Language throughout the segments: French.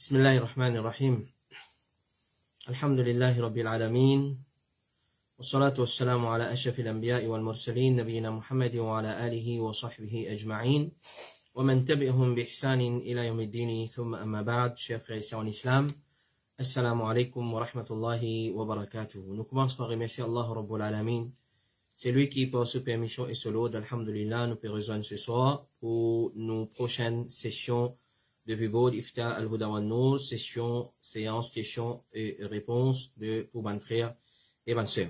بسم الله الرحمن الرحيم الحمد لله رب العالمين والصلاة والسلام على أشرف الأنبياء والمرسلين نبينا محمد وعلى آله وصحبه أجمعين ومن تبعهم بإحسان إلى يوم الدين ثم أما بعد chers frères et sœurs en islam Assalamu alaikum wa rahmatullahi wa barakatuh. Nous commençons par remercier Allah Rabbul Alamin. C'est lui qui, par sa permission et solo d'Alhamdulillah, nous peut rejoindre ce soir pour nos prochaines sessions de Vibod, Ifta, Al-Huda wa Nour, session, séance, questions et réponses pour bonnes frères et bonnes sœurs.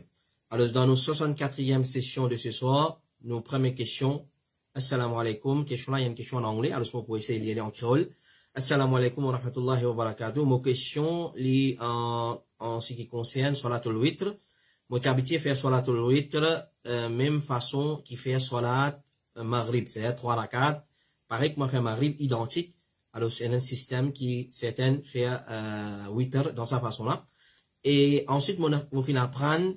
Alors, dans nos 64e session de ce soir, nos premières questions. Assalamu alaikum. Question là, il y a une question en anglais. Alors, on peut essayer d'y aller en créole. Assalamu alaikum wa rahmatullahi wa barakatuh. Mon question, en ce qui concerne Salatul Witr. Mon habitué faire Salatul Witr, même façon qui fait Salat Maghrib, c'est-à-dire 3 rakats. Pareil que moi fait Maghrib, identique. Alors, c'est un système qui, certains fait Witr dans sa façon-là. Et ensuite, mon fin apprendre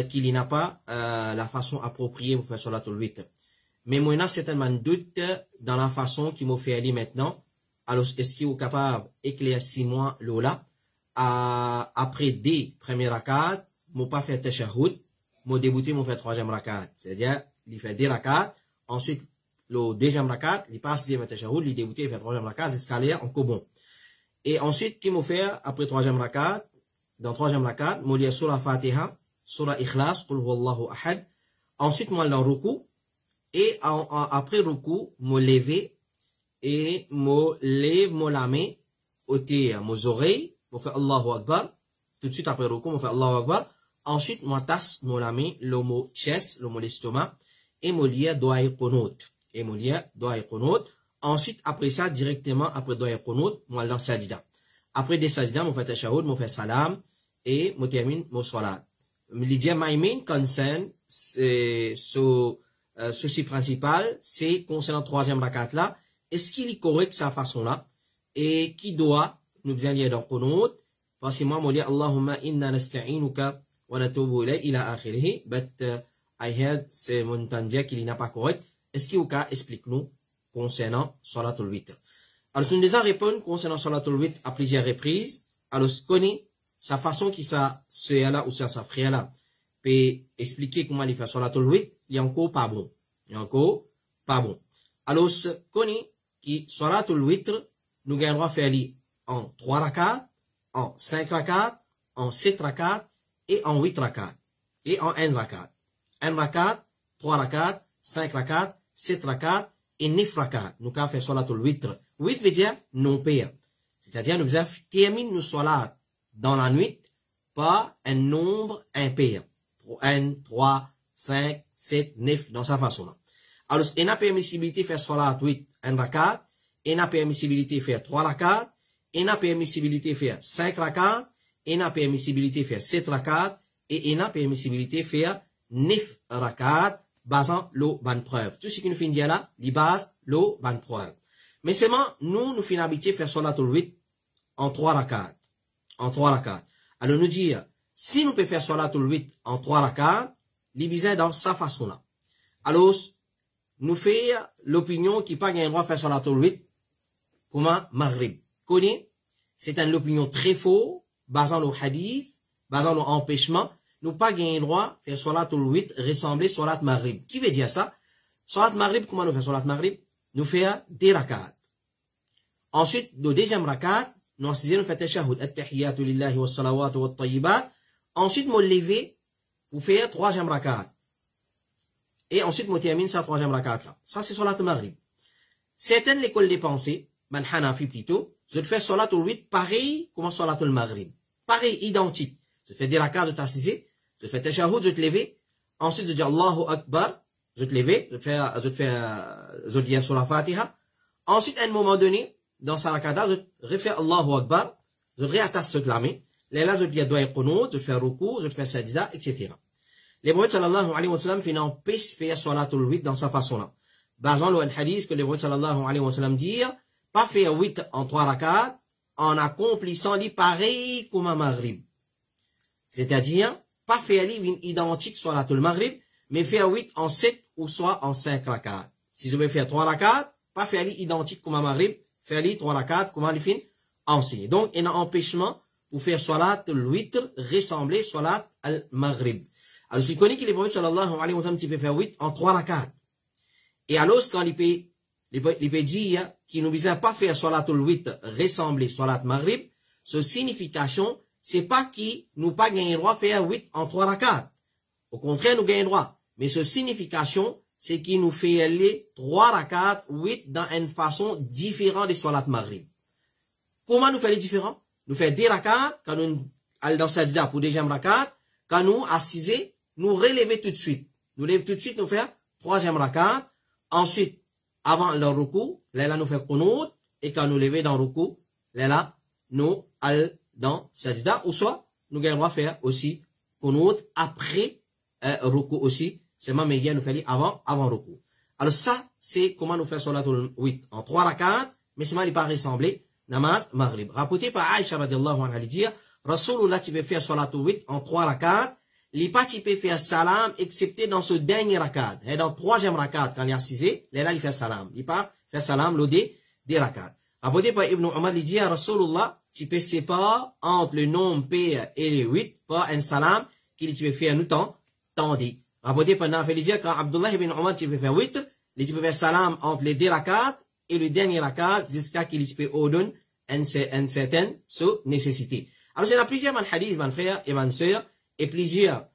qu'il n'y a pas la façon appropriée pour faire Salatul Witr. Mais moi, il y a certainement doute dans la façon qu'il m'a fait aller maintenant. Alors, est-ce qu'il est capable d'éclaircir moi là après des premiers rakats, moi pas fait tashahhud, moi débuté, moi fait troisième rakat. C'est-à-dire, il fait des rakats, ensuite, le deuxième rakat, il passe sixième tashahhud, il débuté, il fait troisième rakat, jusqu'à l'air, encore bon. Et ensuite, qu'il m'a fait après troisième rakat, dans troisième rakat, moi lis surah Fatiha, surah Ikhlas, Qul huwallahu ahad. Ensuite, moi dans ruku, et après ruku, moi lever, et moi lève moi la main, ôter mes oreilles, moi fait Allahu Akbar. Tout de suite après ruku, moi fait Allahu Akbar. Ensuite, moi tasse moi la main, le mot chest, le mot l'estomac, et moi lis doa et qunut. Et moi lis doa et qunut. Ensuite, après ça, directement après doa et qunut, moi dans sajida. Après des sajida, moi fait tashahhud, moi fait salam, et moi termine mon salat. L'idée my main concern, c'est ceci principal, c'est concernant troisième rakat là. Est-ce qu'il est correct sa façon-là? Et qui doit nous aller dans Qunut? Parce que moi, je dis Allahumma inna nasta'inuka wa natubu ilay ila akhirih. But I heard c'est mon tandia qu'il n'est pas correct. Est-ce qu'il y a explique-nous concernant Salatul Witr? Alors, nous déjà répondre concernant Salatul Witr à plusieurs reprises. Alors, je connais sa façon qui ça, ce là ou ça, sa frère là, peut expliquer comment il fait Salatul Witr. Il est encore pas bon. Il est encore pas bon. Alors, je connais qui Salatul Witr, nous gagnons à faire en 3 rakats, en 5 rakats, en 7 rakats, et en 8 rakats, et en 1 rakat. 1 rakat, 3 rakats, 5 rakats, 7 rakats, et 9 rakats. Nous avons fait Salatul Witr. 8 veut dire non père. C'est-à-dire, nous avons terminé nos salat dans la nuit par un nombre impair. 1, 3, 5, 7, 9, dans sa façon-là. Alors, il y a permissibilité de faire Salat 8, 1 rakat, il y a permissibilité de faire 3 rakats, il y a permissibilité de faire 5 rakats, il y a permissibilité de faire 7 rakats, et il y a permissibilité de faire 9 rakats, basant l'eau bonne preuve. Tout ce qui nous fait dire là, les bases, l'eau bonne preuve. Mais seulement, nous finissons habitués à faire Salatul Witr en 3 rakats. En 3 rakats. Alors, nous dire, si nous pouvons faire Salatul Witr en 3 rakats, les bizarres dans sa façon-là. Alors, nous faisons l'opinion qui pas gain droit de faire Salatul Witr comme un Maghrib. Connais? C'est une opinion très faux, basant nos hadiths, basant nos empêchements. Nous pas gain droit de faire Salatul Witr ressembler Salat Maghrib. Qui veut dire ça? Salat Maghrib, comment nous faisons Salat Maghrib? Nous faisons des rakats. Ensuite, le deuxième rakat, nous faisons tashahhud, at-tahiyyatu lillahi wa salawatu wa tayyibat. Ensuite, nous lever pour faire troisième rakat. Et ensuite, nous termine sa troisième rakat là. Ça, c'est Salat Maghrib. Certaines l'école des pensées, man Hanafi plutôt, je te fais Salatul Witr pareil comme Salatul Maghrib. Pareil, identique. Je te fais des rakats, je t'assisais, je te fais tashahhud, je te lever. Ensuite, je te dis Allahu Akbar, je te lever, je te dis surah Fatiha. Ensuite, à un moment donné, dans sa rakata, je te refais Allahu Akbar, je te réattache sur la main. Là, je te dis doa et qunut, je te fais ruku, je te fais sajda, etc. Les prophètes sallallahu alayhi wa sallam n'empêchent de faire Salatul Witr dans sa façon-là. Basant le hadith que les prophètes sallallahu alayhi wa sallam disent, pas faire 8 en 3 rakats, en accomplissant les pareil comme un Maghrib. C'est-à-dire, pas faire une identique Salatul Maghrib, mais faire 8 en 7 ou soit en 5 rakats. Si je veux faire 3 rakats, pas faire identique comme un Maghrib, faire 3 rakats comme un fin enseigné. Donc, il y a un empêchement pour faire salat al-witr ressembler salat al-maghrib. Alors, je connais que les prophètes sallallahu alayhi wa sallam, tu peux faire 8 en 3 rakats. Et alors, quand il peut dire qu'il nous disait pas faire salat al-witr ressembler salat maghrib, ce signification, c'est pas qu'il nous pas gagné droit faire 8 en 3 rakats. Au contraire, nous gagnons droit. Mais ce signification, c'est qu'il nous fait les 3 rakats, 8 dans une façon différente des salat maghrib. Comment nous fait les différents? Nous fait des rakats, quand nous allons dans sajda pour deuxième rakat, quand nous assisés, nous relever tout de suite. Nous lève tout de suite, nous faire troisième rakat. Ensuite, avant le ruku, là nous fait qunut, et quand nous lever dans le ruku, là nous allons dans sajda, ou soit nous gagnons droit faire aussi qunut après ruku aussi. C'est même nous fait avant ruku. Alors ça, c'est comment nous faire salatul 8 en 3 rakats, mais c'est mal il pas ressembler namaz maghrib. Rapporté par Aïcha radiallahu anha, elle dit, Rasulullah, tu peux faire salatul 8 en 3 rakats, il pas tu peux faire salam, excepté dans ce dernier rakat. Et dans le troisième rakat, quand il est assisé, là, il fait salam. Il pas faire salam, l'odé des rakats. Rapporté par Ibn Umar, il dit, Rasulullah, tu peux séparer entre le nombre P et les 8, par un salam, qu'il tu peux faire nous temps, dit. Rapporté par Nafel, il dit, quand Abdullah ibn Umar, tu peux faire 8, tu peux faire salam entre les deux rakats, et le dernier rakat, jusqu'à qu'il peut ordonner une certaine nécessité. Alors, c'est là plusieurs hadiths, mes frères et mes sœurs, et plusieurs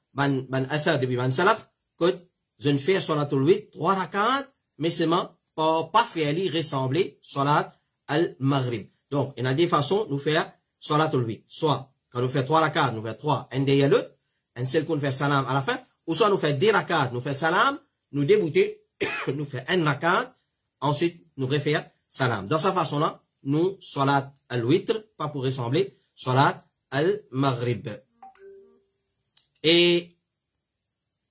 athar depuis ban salaf, que je ne fais salatul 8, 3 rakats, mais seulement pas faire ressembler salat al-maghrib. Donc, il y a des façons de faire salatul 8. Soit, quand nous fait 3 rakats, nous fait 3, un derrière l'autre, un seul qu'on fait salam à la fin, ou soit nous fait 2 rakats, nous fait salam, nous débouter, nous fait 1 rakat, ensuite nous refaire salam. Dans cette façon-là, nous, salat al-witr, pas pour ressembler, salat al-maghrib. Et,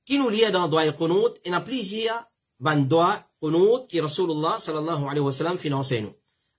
qui nous lie dans doigt et qunut, il y a plusieurs doigts qunut qui Rasulullah sallallahu alayhi wa sallam finance nous.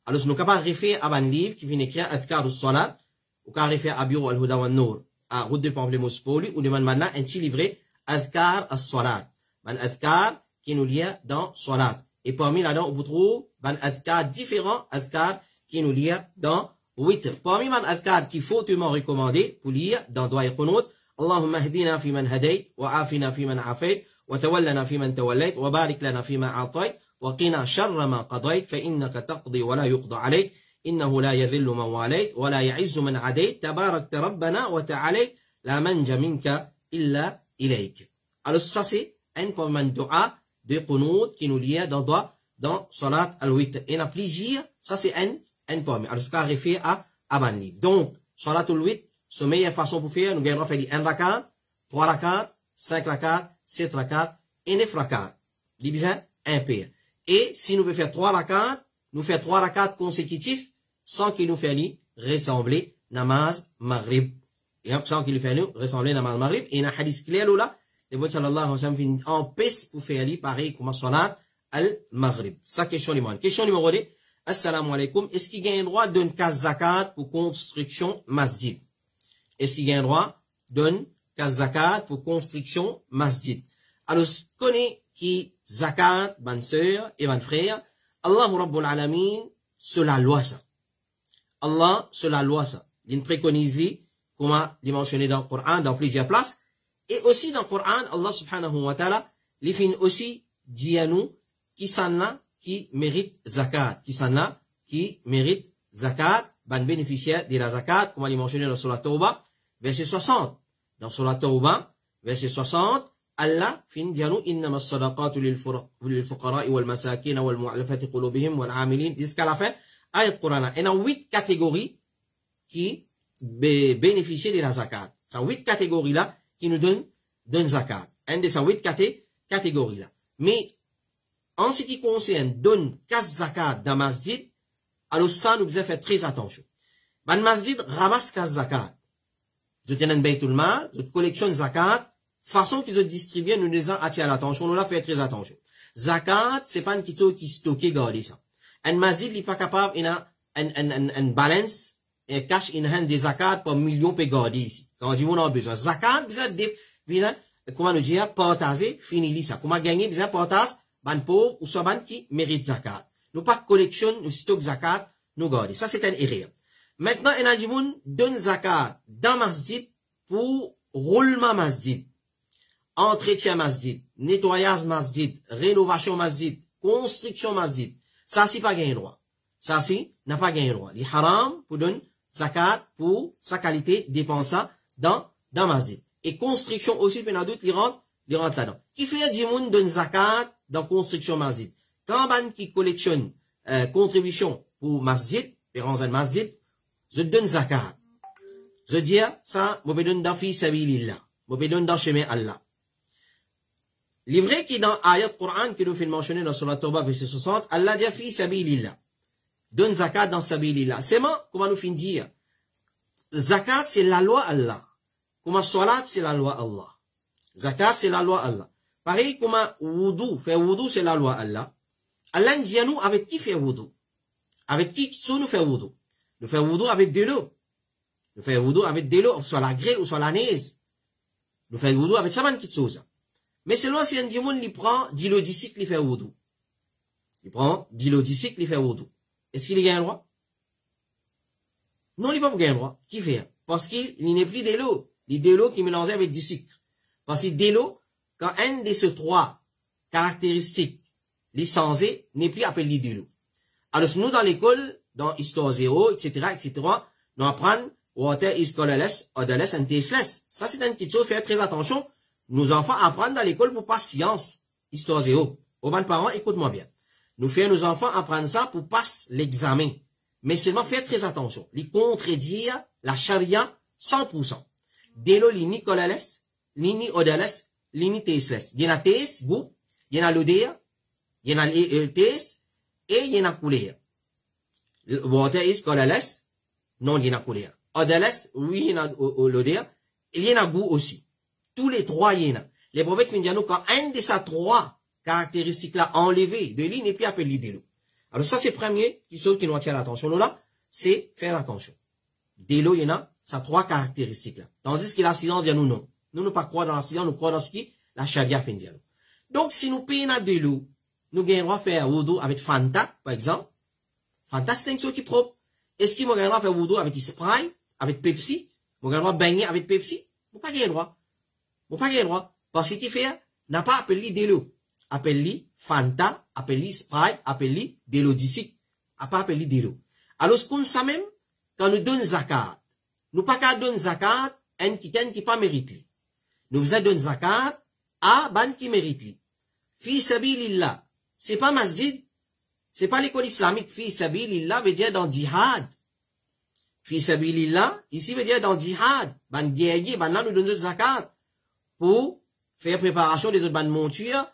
Alors, nous sommes capables de refaire à un livre qui vient écrire Adhkar al-Salat, ou qu'à refaire à Bureau al-Huda wa Nour, à Route de Pamplemousse Poli, ou de maintenant un petit livret Adhkar al-Salat. Un Adhkar qui nous lie dans Salat. Et parmi là-dedans, on trouve un Adhkar différent, Adhkar qui nous lie dans Witr. Parmi les Adhkar qui fortement recommandé pour lire dans doigt et qunut, اللهم اهدنا فيمن هديت وعافنا فيمن عافيت وتولنا فيمن توليت وبارك لنا فيما أعطيت وقنا شر ما قضيت فإنك تقضي ولا يقضى عليك إنه لا يذل من واليت ولا يعز من عديت تبارك ربنا وتعاليت لا منج منك إلا إليك. Alors ça c'est un point de dua de qunut qui nous lie dans salat al-witr. Et il y a plusieurs, ça c'est un point. Alors je vais référer à Abanli. Donc salat al-witr, la meilleure façon pour faire, nous gagnons faire 1 rakat, 3 rakats, 5 rakats, 7 rakats et 9 rakats. Divisé un paire. Et si nous voulons faire 3 rakats, nous faisons 3 rakats consécutifs sans qu'il nous fasse ressembler namaz maghrib. Et sans qu'il nous fasse ressembler namaz maghrib. Et il y a un hadith clair là, le prophète sallallahu alayhi wa sallam empêche pour faire pareil comme salat al-maghrib. Ça, question numéro 1. Question numéro 2. Assalamu alaikum. Est-ce qu'il y a un droit d'une case zakat pour construction masjid? Est-ce qu'il y a un droit d'une case zakat pour construction masjid? Alors, connais qui zakat, bonne sœur et bonne frère, Allah Rabbul Alamin, c'est la loi ça. Allah, c'est la loi ça. Il préconise, comme il mentionné dans le Coran, dans plusieurs places. Et aussi dans le Coran, Allah subhanahu wa ta'ala, il fait aussi dit à nous, qui s'en a, qui mérite zakat. Qui s'en a, qui mérite zakat, ban bénéficiaire de la zakat, comme il mentionné dans Surah Tawbah, verset 60. Dans Surah Tawbah, verset 60, Allah fin dianou innama as-sadaqatu lil fuqara'i wal masakin wal mu'allafati qulubihim wal 'amilin jusqu'à la fin ayat Qur'an. Il y a 8 catégories qui bénéficient de la zakat. C'est 8 catégories là qui nous donnent zakat. Un de ces 8 catégories là. Mais en ce qui concerne donne 15 zakat dans masjid, alors ça nous devons faire très attention. Dans masjid ramasse 15 zakat. Je tiens un baytul mal, je collectionne zakat, façon qu'ils ont distribué, nous les avons attiré l'attention, nous l'avons fait très attention. Zakat, c'est pas une question qui stocke, garder ça. Un masjid, il n'est pas capable, il a un balance, et cash in hand des zakat pour millions de garder ici. Quand on dit, on a besoin. Zakat, comment nous dire, partager, finir ça. Comment gagner, besoin partager, ban pauvre, ou soit ban qui mérite zakat. Nous pas collectionne, nous stock zakat, nous garder. Ça, c'est un erreur. Maintenant, en a dit moun donne zakat dans masjid pour roulement masjid, entretien masjid, nettoyage masjid, rénovation masjid, construction masjid. Ça, c'est pas gagné droit. Ça, c'est, n'a pas gagné droit. Il haram pour donner zakat pour sa qualité dépense dans masjid. Et construction aussi, puis il y en a d'autres, il rentre là-dedans. Qui fait du monde donne zakat dans construction masjid? Quand ban qui collectionne, contribution pour masjid, et rend un masjid, je donne zakat. Je dis, ça, je donne dans fi sabilillah. Je donne dans chemin Allah. Il est vrai qu'il dans ayat Coran que nous fait mentionner dans Surah Tawbah verset 60, Allah dit fi sabilillah. Donne zakat dans sabilillah. C'est moi, comment nous fin dire? Zakat, c'est la loi Allah. Comment salat, c'est la loi Allah. Zakat, c'est la loi Allah. Pareil, comment wudu, faire wudu, c'est la loi Allah. Allah dit à nous, avec qui faire wudu? Avec qui nous faire wudu? Nous faire wudu avec de l'eau. Nous faire wudu avec de l'eau, soit la grêle ou soit la neige. Nous faire wudu avec ça, man, qui chose. Mais seulement si un dimoun, il prend, dit l'eau d'ici qu'il fait wudu. Il prend, dit l'eau d'ici qu'il fait wudu. Est-ce qu'il y a un droit? Non, il n'y a pas un droit. Qui fait? Parce qu'il n'est plus de l'eau. Il est de l'eau qui est mélangée avec du sucre. Parce que de l'eau, quand un de ces trois caractéristiques, les sensés, n'est plus appelé de l'eau. Alors, nous, dans l'école, dans Histoire 0, etc., nous apprenons water is colorless, odorless and tasteless. Ça, c'est une petite chose, faire très attention. Nos enfants apprennent dans l'école pour passer science. Histoire 0. Aux bonnes parents, écoute-moi bien. Nous faisons nos enfants apprendre ça pour passer l'examen. Mais seulement faire très attention. Les contredire la charia 100%. De l'eau, ni colorless, ni odorless, ni tasteless. Il y en a taste, goût, il y en a l'odeur, il y en a taste, et il y en a couleur. Water is colorless, non, il y en a couleur. Odorless, oui, il y en a l'odeur, il y en a goût aussi. Tous les trois, il y en a. Les prophètes finissent nous quand un de ces trois caractéristiques-là enlevées de l'île n'est plus appelé de l'eau. Alors ça, c'est premier, chose qui nous attire l'attention. Nous là, c'est faire attention. De l'eau, il y en a, ça trois caractéristiques-là. Tandis que la science dit nous non. Nous ne pas croire dans la science, nous croyons dans ce qui la charia fait dire. Donc, si nous payons de l'eau, nous gagnons droit faire wudu avec Fanta, par exemple. Fanta, c'est une chose qui est propre. Est-ce qu'il m'a gagné droit faire wudu avec Sprite, avec Pepsi? M'a gagné droit baigner avec Pepsi? Vous pas gagner droit. Vous pas gagner droit. Parce que qui fait, n'a pas appelé de l'eau. Appelle-li Fanta, appelle-li Sprite, appelle-li de l'eau d'ici. A pas appelé de l'eau. Alors, comme ça même, quand nous donnons zakat, nous pas qu'à donner zakat, un qui pas mérite li. Nous faisons donner zakat à ban qui mérite li. Fi sabilillah. C'est pas masjid. C'est pas l'école islamique. Fi sabilillah veut dire dans jihad. Fi sabilillah, ici veut dire dans jihad. Ban guerrier, ban là nous donnons zakat. Pour faire préparation des autres ban montures,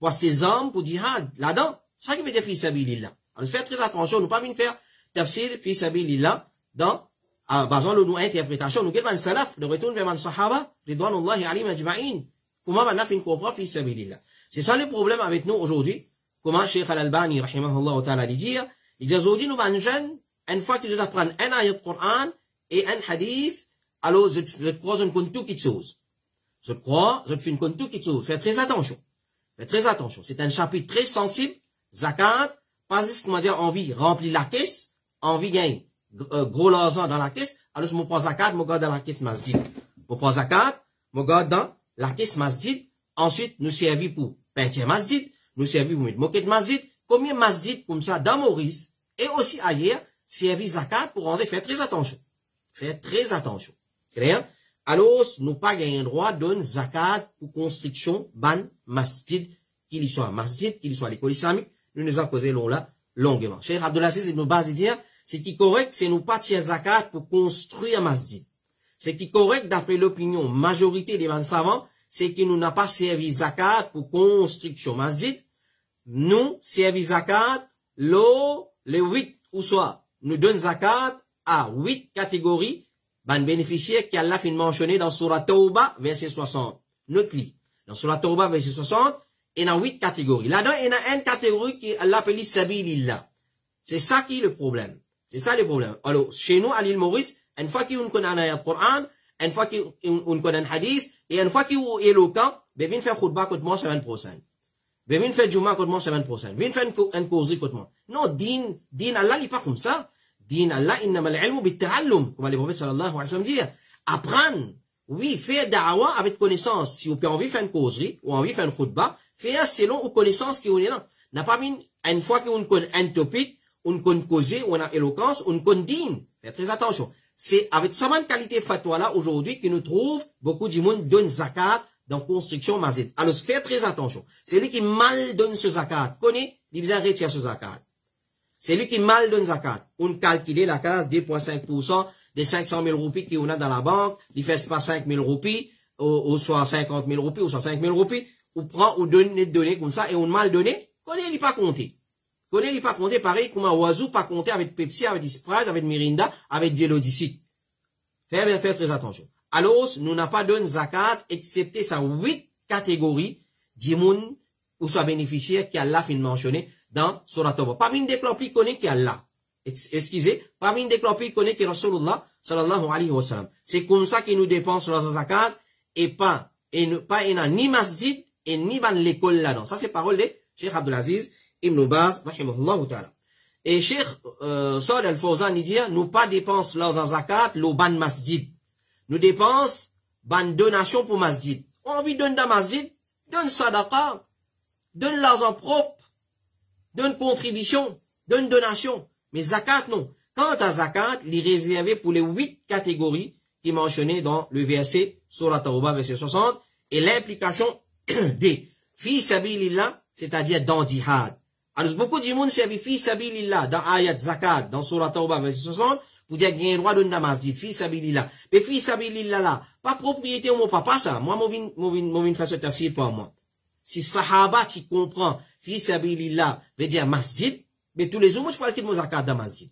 pour ces hommes, pour jihad. Là-dedans, ça qui veut dire fi sabilillah. Alors, faire très attention, nous pas venir faire tafsir fi sabilillah dans, basant nos interprétations, nous guettons salaf, de retour vers man sahaba, ridwanullahi alayhim ajma'in. Comment on a fait une comprendre fi sabilillah? C'est ça le problème avec nous aujourd'hui. Comment Cheikh Al-Albani, rahimahullah ta'ala, dit, il dit aujourd'hui, nous allons jeunes, une fois qu'ils apprennent un ayat Coran et un hadith, alors, je crois, je ne compte tout qui chose. Je crois, je fais une compte tout qui chose. Faites très attention. Faites très attention. C'est un chapitre très sensible. Zakat, pas ce qu'on va dire, envie remplir la caisse, envie gagner gros l'argent dans la caisse, alors je me prends zakat, me garde dans la caisse masjid. Je prends zakat, me garde dans la caisse masjid. Ensuite, nous servis pour peinture masjid, nous servis pour mettre moquette masjid. Combien masjid comme ça dans Maurice et aussi ailleurs, servi zakat pour ranger. Faites très attention. Faites très attention. Clair? Alors, nous pas gagner droit de zakat pour construction ban masjid, qu'il y soit masjid, qu'il y soit l'école islamique. Nous nous en causons là longuement. Cheikh Abdelaziz Ibn Baz dit, ce qui est correct, c'est nous pas tirer zakat pour construire un masjid. Ce qui est correct, d'après l'opinion majorité des savants, c'est que nous n'a pas servi zakat pour construction masjid. Nous servi zakat, les 8 ou soit, nous donne zakat à 8 catégories, ban bénéficiaires qui Allah fait mentionner dans Surah Tawbah, verset 60. Note-li. Dans Surah Tawbah, verset 60, il y a 8 catégories. Là-dedans, il y a une catégorie qui Allah appelle Sabilillah. C'est ça qui est le problème. C'est ça le problème. Alors, chez nous, à l'île Maurice, une fois qu'on connaît un ayat Coran, une fois qu'on connaît un hadith, et une fois qu'on est éloquent, ben, viens faire khutbah contre moi semaine prochaine. Ben, viens faire Juma contre moi semaine prochaine. Viens faire un causerie contre moi. Non, din Allah, il n'est pas comme ça. Din Allah, innamal ilmu bitta'allum. Comme le prophète sallallahu alayhi wa sallam dit. Apprendre. Oui, faire da'wa avec connaissance. Si vous avez envie de faire une causerie, ou envie de faire une khutbah, faire selon aux connaissances qui vous est là. N'a pas mis, une fois qu'on connaît un topic, on connaît causer, on a éloquence, on connaît din. Faites très attention. C'est avec sa même qualité fatwa là, aujourd'hui, que nous trouve beaucoup du monde donne zakat dans construction masjid. Alors, faites très attention. C'est lui qui mal donne ce zakat. Connaît, il vient retirer ce zakat. C'est lui qui mal donne zakat. On calcule la case 2,5% des 500 000 roupies qu'on a dans la banque. Il fait pas 5 000 roupies, ou soit 50 000 roupies, ou soit 5 000 roupies. On prend, ou donne des données comme ça, et on mal donné. Connaît, il pas compté. Connaît, il pas compté, pareil, comme un oiseau pas compté avec Pepsi, avec Sprite, avec Mirinda, avec Gelodicite. Faites bien, faites très attention. Alors, nous n'a pas donné zakat, excepté sa 8 catégories d'imoun, ou soit bénéficiaire, qui Allah fin mentionné dans Surat Tawbah. Pas une déclopie connaît qui Allah. Excusez, pas une déclopie connaît qui Rasulullah, sallallahu alayhi wa sallam. C'est comme ça que nous dépensons la zakat, et pas ni masjid, et ni ban l'école là-dedans. Ça, c'est parole de Cheikh Abdelaziz Ibn Baz, rahimahullah ta'ala. Et Cheikh Saad al-Fawzan, il dit, nous pas dépensons la zakat, le ban masjid. Nous dépensons ban donation pour masjid. On a envie de donner dans masjid, donne sadaqa, donne l'argent propre, donne contribution, donne donation. Mais zakat, non. Quant à zakat, il est réservé pour les 8 catégories qui sont mentionnées dans le verset sur la Tawbah, verset 60, et l'implication des fi sabilillah, c'est-à-dire dans jihad. Alors, beaucoup de monde servi fi sabilillah dans ayat zakat, dans Surah Tawbah, verset 60, pour dire qu'il y a un droit de masjid, fi sabilillah. Mais fi sabilillah là, pas propriété au mon papa ça. Moi, je faire ce tafsir pour moi. Si sahaba, tu comprends, fi sabilillah, veut dire masjid, mais tous les jours, moi, je parle de mon zakat dans masjid.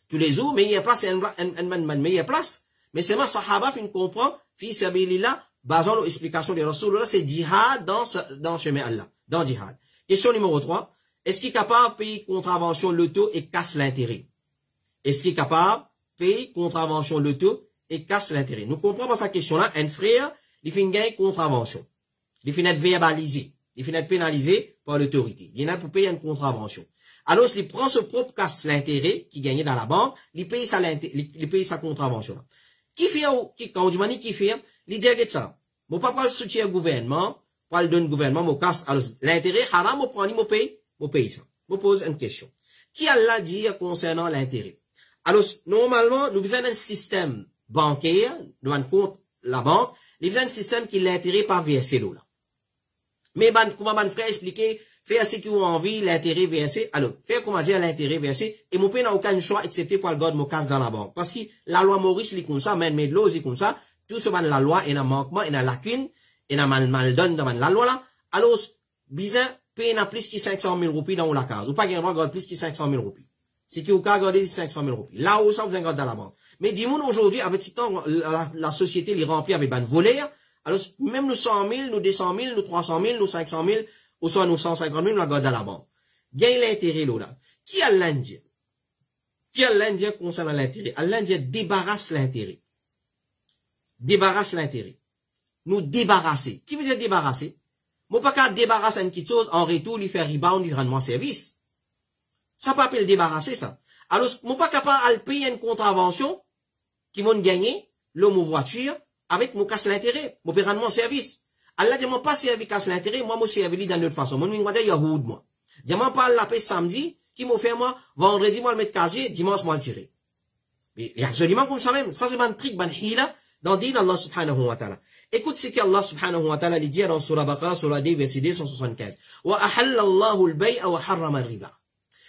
Tous les jours, mais il y a place, mais il y a place. Mais c'est moi, sahaba, qui comprend, fi sabilillah, basant l'explication des Rasulullah, c'est jihad dans chemin Allah, dans jihad. Question numéro 3. Est-ce qu'il est capable de payer contravention l'auto et casse l'intérêt? Est-ce qu'il est capable de payer contravention l'auto et casse l'intérêt? Nous comprenons par cette question-là, un frère, il fait une contravention. Il fait être verbalisé. Il fait être pénalisé par l'autorité. Il y en a pour payer une contravention. Alors, s'il prend ce propre casse l'intérêt qui gagnait dans la banque, il paye sa contravention. Qui fait, quand on dit qui fait, il dit ça. Mon papa soutient le gouvernement, parle d'un gouvernement, mon casse, alors, l'intérêt, haram, mon prend, mon paye ça. Je pose une question. Qui Allah dit concernant l'intérêt? Alors, normalement, nous avons un système bancaire, nous avons un compte, la banque, nous avons un système qui l'intérêt par versé là. Mais, comment mon frère expliquer, faire ce qu'ils ont envie, l'intérêt versé. Alors, faire comment dire l'intérêt versé, et mon père n'a aucun choix, excepté pour le garde mon casse dans la banque. Parce que la loi Maurice, il est comme ça, mais de l'eau, il est comme ça. Tout ce la loi, il y a un manquement, il y a une lacune, il y a mal donne dans la loi là. Alors, bizarre, paye plus que 500 000 roupies dans la case. Ou pas qu'il y a plus que 500 000 roupies. C'est qu'il y a garder 500 000 roupies. Là où ça, vous avez dans la banque. Mais dis-moi aujourd'hui, avec ce temps, la société, les remplit avec ban voleur. Alors, même nous 100 000, nous 200 000, nous 300 000, nous 500 000, ou soit nous 150 000, nous la garde dans la banque. Gagne l'intérêt, là. Qui a l'Indien? Qui a l'Indien concernant l'intérêt? L'Indien débarrasse l'intérêt. Débarrasse l'intérêt. Nous débarrasser. Qui veut dire débarrasser? Moi, pas qu'à débarrasser une petite chose, en retour, lui faire rebound du rendement service. Ça peut appeler débarrasser, ça. Alors, moi, pas capable de payer une contravention, qui vont gagner, l'homme voiture, avec mon casse l'intérêt, mon rendement service. Allah dit, moi, pas servi casse l'intérêt, moi, moi, servi d'une autre façon. Moi, je vais Yahoud, moi. Dis-moi, pas la paix samedi, qui m'a fait, moi, vendredi, moi, le mettre casier, dimanche, moi, le tirer. Mais, il y a absolument comme ça même. Ça, c'est un trick, un hila, dans din Allah subhanahu wa ta'ala. Écoute ce qu'Allah subhanahu wa ta'ala dit dans Surah Baqarah, Surah 2, verset 275. Wa ahalla Allahu al-bay'a wa harrama al-riba.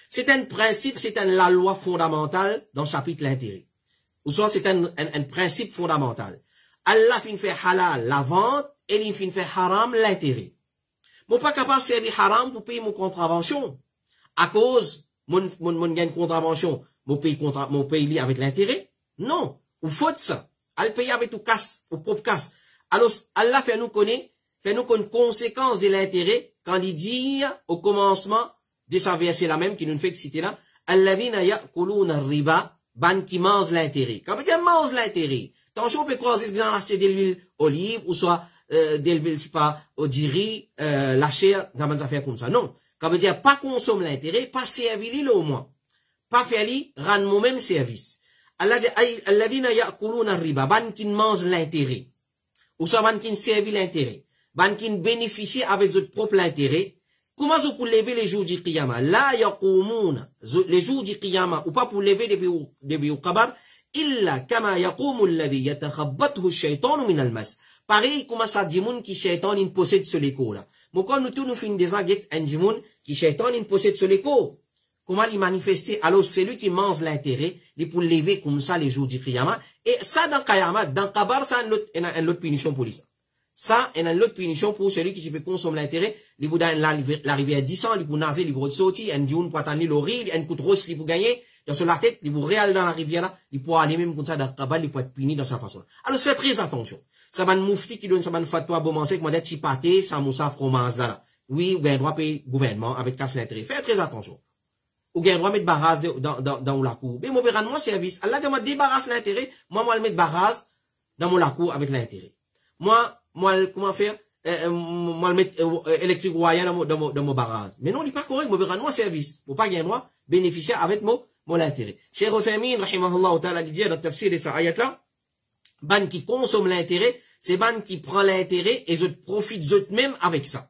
C'est un principe, c'est la loi fondamentale dans le chapitre l'intérêt. Ou soit c'est un principe fondamental. Allah fin fait halal la vente et il fin fait haram l'intérêt. Mon pas capable de servir haram pour payer mon contravention. À cause, mon gain de contravention, mon pays avec l'intérêt. Non. Ou faute ça. Elle paye avec tout casse, au propre casse. Alors, Allah fait nous connaître conséquence de l'intérêt quand il dit au commencement de sa verset là même qui nous fait citer là, alladhina ya'kuluna riba, ban qui mange l'intérêt. Quand on dit mange l'intérêt, tant on peut croiser dans l'assiette de l'huile olive ou soit de l'huile c'est pas au diri la chair dans des affaires comme ça. Non, quand on dit pas consomme l'intérêt, pas servir l'île au moins. pas faire li, rendre mon même service. Allah dit, alladhina ya'kuluna riba, ban qui mange l'intérêt. Ou soit ban qui servi l'intérêt. Ban qui bénéficie avec votre propre intérêt. Comment vous pour lever les jours du qiyamah? La yaqumuna, les jours du qiyamah, ou pas pour lever depuis au kabar, illa kama yaqumu alladhi yatakhabbathu ash-shaytanu min al-mas. Pareil, comment ça dit moun qui shaytan in possède sur l'écho là. Mais quand nous tous nous finissons des aguettes, un dit moun qui shaytan in possède sur l'écho. Comment il manifester? Alors, c'est lui qui mange l'intérêt, il pour lever comme ça les jours du qiyamah. Et ça, dans qiyamah, dans kabar, ça, une autre punition pour lui. Ça, il y a une autre punition pour celui qui peut consommer l'intérêt. Il peut la rivière 10 ans, il peut nager, il peut sortir, il peut attendre l'ori, il peut rose, il peut gagner. Sur la tête, il peut réel dans la rivière là, il peut aller même comme ça dans kabar, il peut être puni dans sa façon. Alors, faites très attention. Ça va une moufti qui donne, ça va une fatwa bomansé, qui m'a dit, pâté, ça moussa fromage là. Oui, vous avez droit à payer gouvernement avec casse l'intérêt. Faites très attention. Ou bien, droit mettre barrage dans la cour. Mais, moi, je vais rendre mon service. Allah dit, moi, débarrasse l'intérêt. Moi, le mettre barrage dans mon la cour avec l'intérêt. Moi, comment faire? Moi, le mettre électrique royal dans mon barrage. Mais non, il n'est pas correct. Moi, je vais rendre mon service. Pour pas gagner droit, bénéficier avec mon intérêt. Cheikh Uthaymeen, rahimahullah ta'ala, il dit dans le tafsir de sa ayat là, ban qui consomme l'intérêt, c'est ban qui prend l'intérêt et je profite eux-mêmes avec ça.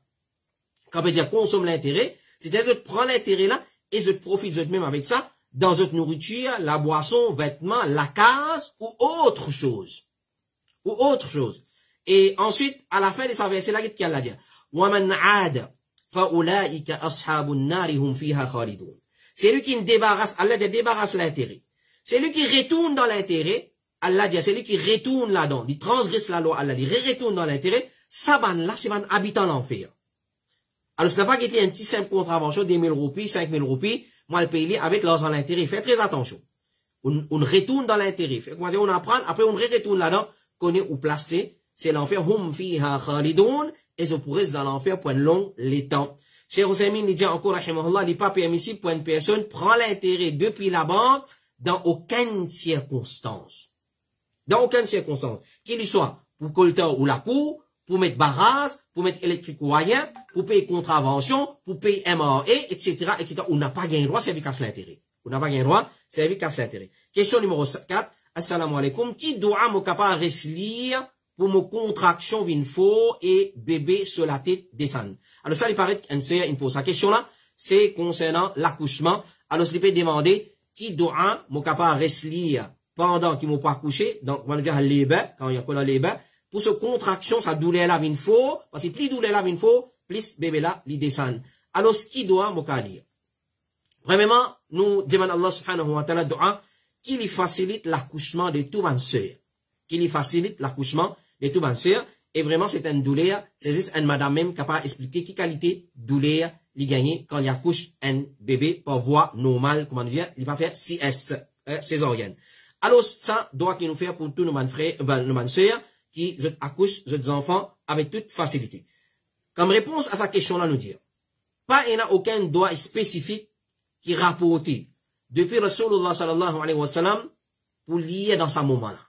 Quand on veut dire consomme l'intérêt, c'est-à-dire je prends l'intérêt là, et je profite même avec ça, dans votre nourriture, la boisson, vêtements, la case, ou autre chose. Ou autre chose. Et ensuite, à la fin de sa verset, là, qu'est-ce qu'il a dit? وَمَنْ عَادَ فَأُولَٰئِكَ أَصْحَابُ النَّارِ هُمْ فِيهَا خَالِدُونَ. C'est lui qui débarrasse, Allah dit débarrasse l'intérêt. C'est lui qui retourne dans l'intérêt, Allah dit, c'est lui qui retourne là-dedans, il transgresse la loi, Allah dit, retourne dans l'intérêt, ça là, c'est un habitant l'enfer. Alors, ce n'est pas qu'il y ait une petite simple contravention, 10 000 roupies, 5 000 roupies, moi, le paye avec l'argent à l'intérêt. Faites très attention. On retourne dans l'intérêt. On apprend, après on retourne là-dedans, qu'on est où placé, c'est l'enfer, hum fiha khalidun, et je pourrais dans l'enfer pour un long temps. Cheikh Uthaymeen, il dit encore, rahimahullah, il n'est pas permissible pour une personne prend l'intérêt depuis la banque dans aucune circonstance. Dans aucune circonstance. Qu'il soit pour colter ou la cour, pour mettre barrage, pour mettre électrique ou rien, pour payer contravention, pour payer MRE, etc., etc. On n'a pas gagné droit, c'est avec casse l'intérêt. On n'a pas gagné droit, c'est avec casse l'intérêt. Question numéro 4. Assalamu alaikum. Qui doit me capable lire pour mon contraction vin faux et bébé sur la tête descend? Alors ça, il paraît qu'un sœur, il pose sa question là, c'est concernant l'accouchement. Alors, il peut demander, qui doit me capable lire pendant qu'il m'a pas accouché, donc, on va dire les bains, quand il y a quoi dans les bains, pour ce contraction, ça douleur là vient faux, parce que plus douleur là vient faux, plus bébé là, il descend. Alors, ce qui doit me lire? Premièrement, nous demandons Allah subhanahu wa ta'ala doa, qui lui facilite l'accouchement de tout ma sœur. Qui lui facilite l'accouchement de tout ma sœur. Et vraiment, c'est une douleur, c'est juste une madame même capable d'expliquer qui qualité douleur il gagne quand il accouche un bébé par voie normale, comment dire, il va faire CS, césarienne. Alors, ça doit qu'il nous faire pour tous nos frères, nos sœurs, qui accouchent des enfants avec toute facilité. Comme réponse à sa question-là, nous dire, pas il n'y a aucun droit spécifique qui rapporté depuis Rasulullah sallallahu alayhi wa sallam pour lier dans ce moment-là.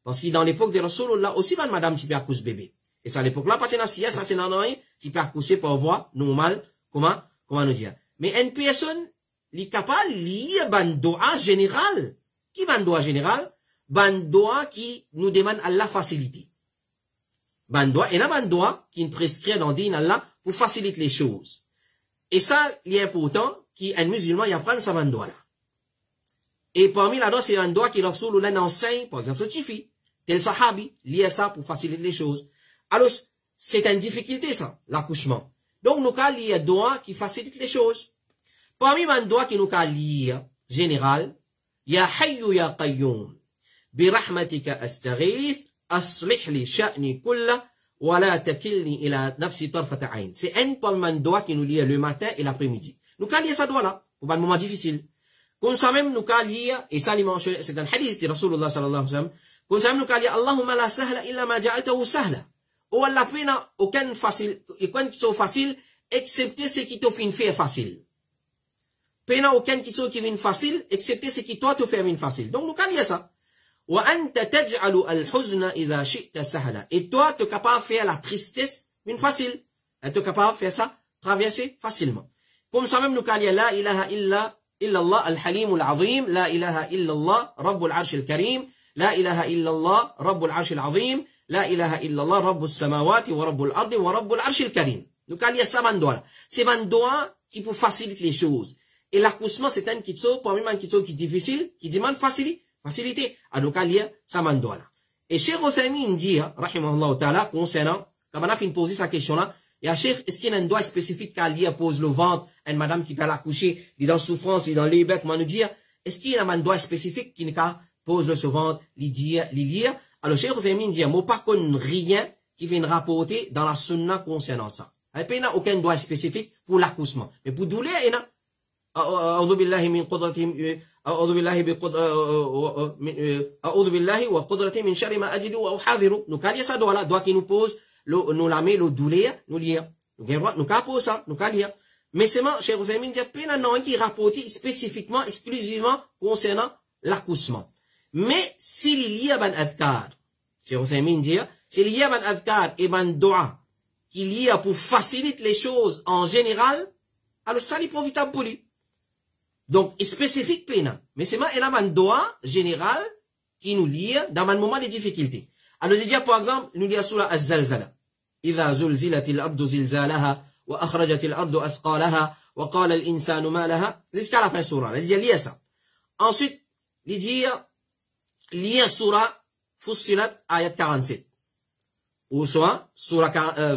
Parce que dans l'époque de Rasulullah, aussi mal madame qui peut accoucher bébé. Et ça à l'époque-là, pas de sieste, pas de rien, qui peut accoucher par voie normale, comment nous dire. Mais une personne, il est capable de lier ban doa général. Qui ban doa général? Ban doa qui nous demande Allah facilité. Ban doa, et là ban doa qui nous prescrit dans din Allah pour faciliter les choses. Et ça, il est important qu'un musulman y apprenne sa ban doa là. Et parmi là-dedans, c'est un doa qui Rasulullah enseigne, par exemple, ce tifi, tel sahabi, lié ça pour faciliter les choses. Alors, c'est une difficulté ça, l'accouchement. Donc, nous avons lié un doa qui facilite les choses. Parmi les doa qui nous avons lié, général, Ya hayyu ya qayyum, bi rahmatika astaghith, aslih li sha'ni kulla, wa la takilni ila nafsi tarfata ayn. C'est un parmi les doa qui nous lie le matin et l'après-midi. Nous avons lié ça doa là, pour un moment difficile. Comme ça même, nous avons lié, et ça, c'est un hadith de Rasulullah sallallahu alayhi wa sallam, comme ça même, nous avons lié, Allahumma la sahla illa ma ja'altahu sahla. Ou Allah n'a aucun facile, et quand ils sont faciles, excepté ce qui te fait faire facile. Pena aucun qui vient facile, excepté ce qui toi te fait facile. Donc, nous avons ça. Wa anta taj'alu al-huzna idha shi'ta sahla. Et toi, tu es capable de faire la tristesse, une facile. Et tu es capable de faire ça, traverser facilement. Comme ça même, nous avons la ilaha illa إلا الله الحليم العظيم لا إله إلا الله رب العرش الكريم لا إله إلا الله رب العرش العظيم لا إله إلا الله رب السماوات ورب الأرض ورب العرش الكريم. Donc, il y a ça, mandoa. C'est mandoa qui peut faciliter les choses. Et l'accouchement, c'est un kitso, parmi un kitso qui est difficile, qui demande facilité. Donc, il y a ça, mandoa. Et Cheikh Othaymin dit, rahimahullah ta'ala, concernant, quand on a fini de poser sa question là, il y a Cheikh, est-ce qu'il y a un doigt spécifique qui pose le ventre, une madame qui peut l'accoucher, il est dans souffrance, il est dans les becs, comment nous dire, est-ce qu'il y a un doigt spécifique qui pose le ventre, l'y alors Cheikh Othaymin dit, moi pas qu'on rien qui vient rapporter dans la sunna concernant ça. Il n'y a aucun doigt spécifique pour l'accouchement. Mais pour douleur, il y a أعوذ بالله من قدرته أعوذ بالله وقدرته من شر ما أجد أو حاضر. Nous quand il y a ça doit qui nous pose nous la met le douleur nous lire. Nous quand pose ça nous quand lire. Mais seulement Cheikh Othaymin dit pas non qui rapporte spécifiquement exclusivement concernant l'accouchement. Mais s'il y a ban adkar, Cheikh Othaymin dit s'il y a ban adkar et ban dua qu'il y a pour faciliter les choses en général, alors ça est profitable pour lui. Donc, spécifique pena. Mais c'est il a un doigt général qui nous lie dans un moment de difficulté. Alors, il y a par exemple, nous lit sur la Zalzala. إذا زلزلت الأرض زلزالها وأخرجت الأرض أثقالها وقال الإنسان ما لها. Jusqu'à la fin surah. Il y a ça. Ensuite, il y a surah Fussilat ayat 47. Ou soit,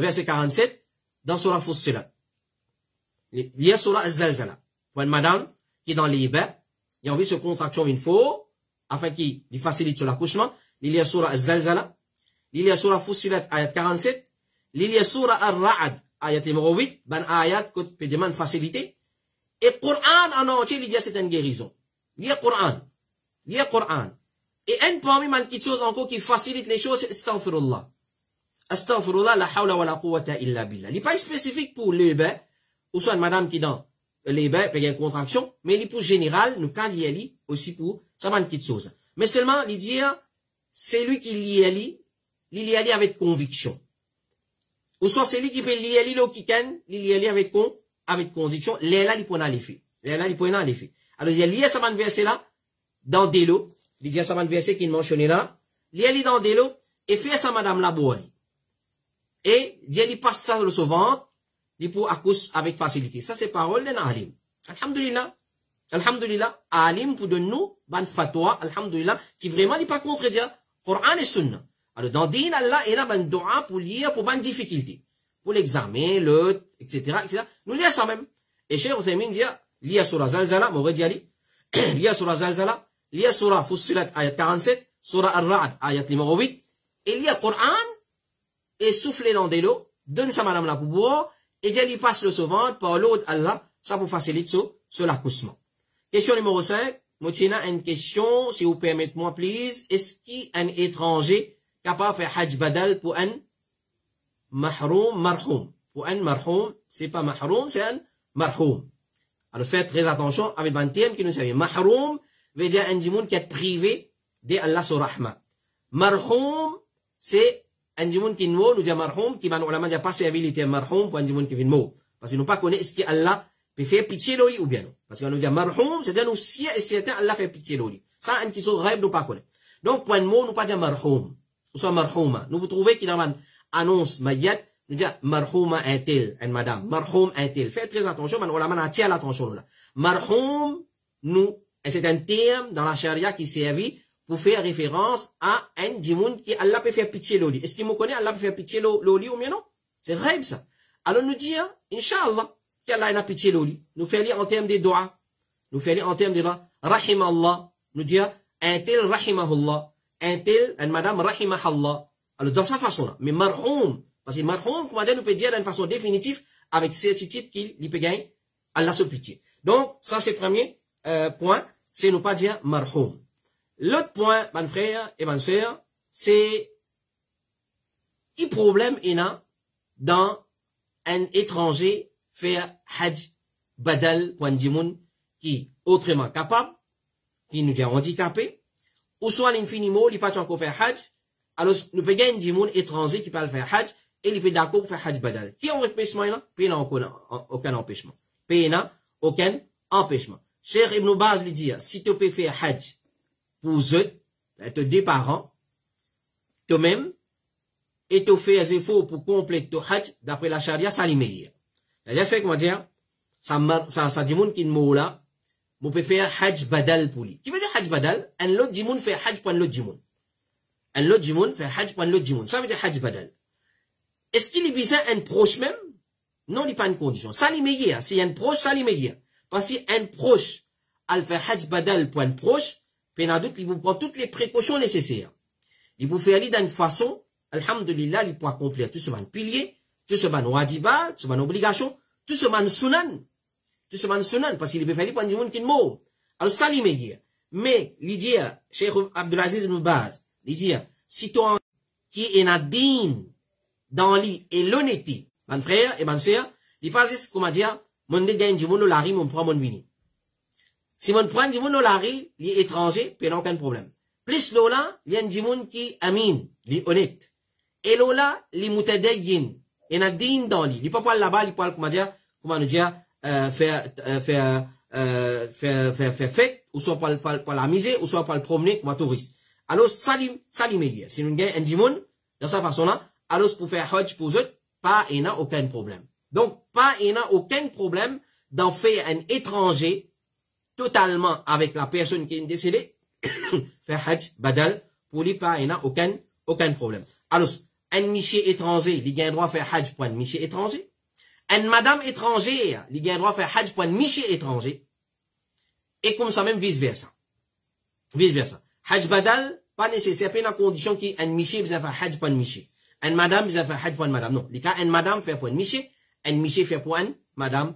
verset 47, dans surah Fussilat. Il y a surah Zalzala. Pour une madame, qui est dans les bains, il y a envie de contraction une fois, afin qu'il facilite sur l'accouchement. Il y a surah Zalzala, il y a surah Fussilat ayat 47, il y a surah Ar-Ra'ad ayat numéro 8, ben ayat que peut demander facilité. Et Coran en entier, il y a cette guérison. Il y a Coran. Et un parmi man qui chose encore qui facilite les choses, c'est Astaghfirullah. Astaghfirullah, la hawla wa la quwwata illa billah. Il n'est pas spécifique pour les bains, ou soit une madame qui dans les bains, il y a une contraction, mais il est pour général, nous, quand il y a aussi pour, ça va une petite chose. Mais seulement, il dit, c'est lui qui y a avec conviction. Ou soit c'est lui qui peut lier le kiken, il y a avec conviction, là, il peut en l'effet. Alors, il y a lié ça, verset là, dans des lots, il dit, ça, verset qui est mentionné là, il y a dans des lots, et fait ça, madame la boire. Et, il passe ça le sauvant, il peut accoucher avec facilité. Ça, c'est parole d'un alim. Alhamdulillah, alim pour de nous, ban fatwa, alhamdulillah, qui vraiment n'est pas contredire Coran et Sunna. Alors, dans din Allah, il y a ban dua pour lire, pour ban difficulté. Pour l'examen, etc. Nous lisons ça même. Et Cheikh Othaymin dit, lia surah Zalzala, m'aurait dit ali, lia surah Zalzala, lia surah Fussilat ayat 47, surah Ar-Ra'ad ayat numéro 8, et lia Coran, et souffler dans des lots, donne ça madame la pour boire, et Dieu lui passe le sauvant par l'eau d'Allah, ça pour faciliter sur l'accouchement. Question numéro 5. Moutina, une question, si vous permettez-moi, please. Est-ce qu'un étranger capable de faire hajj badal pour un marhoum? Pour un marhoum, c'est pas mahroum, c'est un marhoum. Alors faites très attention avec un thème qui nous savait. Mahroum veut dire un dimoun qui est privé d'Allah sur rahmat. Marhoum, c'est un dimoun qui nous dit marhoum, qui va nous dire pas servibilité marhoum pour un dimoun qui vient mot. Parce que nous pas connaît est-ce qu'Allah peut faire pitié l'oli ou bien non. Parce qu'on nous dit marhoum, c'est-à-dire nous si et certain Allah fait pitié l'oli. Ça, un qui sont rêve nous pas connaît. Donc, pour un mot, nous pas dire marhoum. Ou soit marhouma. Nous vous trouvez qu'il y a une annonce mayat, nous dit marhouma un tel, une madame. Marhoum un tel. Faites très attention, man, on la attire l'attention là. Marhoum, nous, et c'est un terme dans la charia qui servi pour faire référence à un dimoun qui Allah peut faire pitié l'oli. Est-ce qu'il me connaît Allah peut faire pitié l'oli ou bien non? C'est rêve ça. Alors nous dire, Inch'Allah, qu'Allah a pitié l'oli. Nous faire lire en termes des doigts. Nous faire lire en termes des doigts. Rahim Allah. Nous dire, un tel rahimahullah. Un tel, une madame rahimahallah. Alors dans sa façon là. Mais marhoum. Parce que marhoum, comment dire, nous peut dire d'une façon définitive, avec certitude qu'il peut gagner Allah se pitié. Donc, ça c'est le premier point. C'est ne pas dire marhoum. L'autre point, mon frère et ma soeur, c'est quel problème il y a dans un étranger faire hajj badal pour un dimoun qui autrement capable, qui nous est handicapé, ou soit l'infiniment, il ne peut pas encore faire hajj. Alors, nous pouvons gagner un dimoun étranger qui peut faire hajj, et il peut d'accord pour faire hajj badal. Qui a un empêchement là? Pays n'a aucun empêchement. Pays n'a aucun empêchement. Cheikh Ibn Baz lui dit, si tu peux faire hajj pour eux, tes deux parents, toi-même, et tu fais des efforts pour compléter ton hajj, d'après la charia, ça l'immédiat. C'est-à-dire, fait comment dire, ça dit moun qui mot là, vous pouvez faire hajj badal pour lui. Qui veut dire hajj badal? Un lot dimoun fait hajj pour un lot dimoun. Un lot dimoun fait hajj pour un lot dimoun. Ça veut dire hajj badal. Est-ce qu'il est besoin un proche même? Non, il n'y a pas une condition. Ça l'immédiat. Si un proche, ça l'immédiat. Parce qu'un proche, elle fait hajj badal pour un proche, penadout, il vous prend toutes les précautions nécessaires. Il vous fait aller d'une façon, alhamdulillah, il peut accomplir tout ce ban pilier, tout ce ban wajiba, tout ce ban obligation, tout ce ban sunan. Tout ce ban sunan, parce qu'il peut faire pour un dimoun qui mot. Alors ça l'immédiat. Mais, l'idée, Cheikh Abdulaziz Ibn Baz, l'idée, si toi, qui est nadine, dans l'île et l'honnêteté, mon frère et mon sœur, il passe comment dire, mon dédain du monde lari, mon prend mon vini. Si mon prend du monde lari, il est étranger, puis n'a aucun problème. Plus lola, il y a un monde qui amin, il est honnête. Et lola, il est mutadayin, il n'a din dans l'île. Il peut pas là-bas, il peut comment nous dire, faire fête, ou soit pas la miser, ou soit pas le promener comme un touriste. Alors, ça l'immédiat. Si nous gagnons un monde, de cette façon-là, alors pour faire hajj pour eux, pas il n'a aucun problème. Donc, pas il n'a aucun problème d'en faire un étranger totalement avec la personne qui est décédée, faire hajj badal, pour lui pas il n'a aucun problème. Alors, un monsieur étranger, il a droit à faire hajj pour un monsieur étranger. Un madame étrangère, il a droit à faire hajj pour un monsieur étranger. Et comme ça même vice versa. Vice versa. Hajj badal, pas nécessaire, pas une condition qui un monsieur besoin faire hajj pour un monsieur. Un madame besoin faire hajj pour un madame. Non. Les cas, un madame fait pour un monsieur fait pour un madame,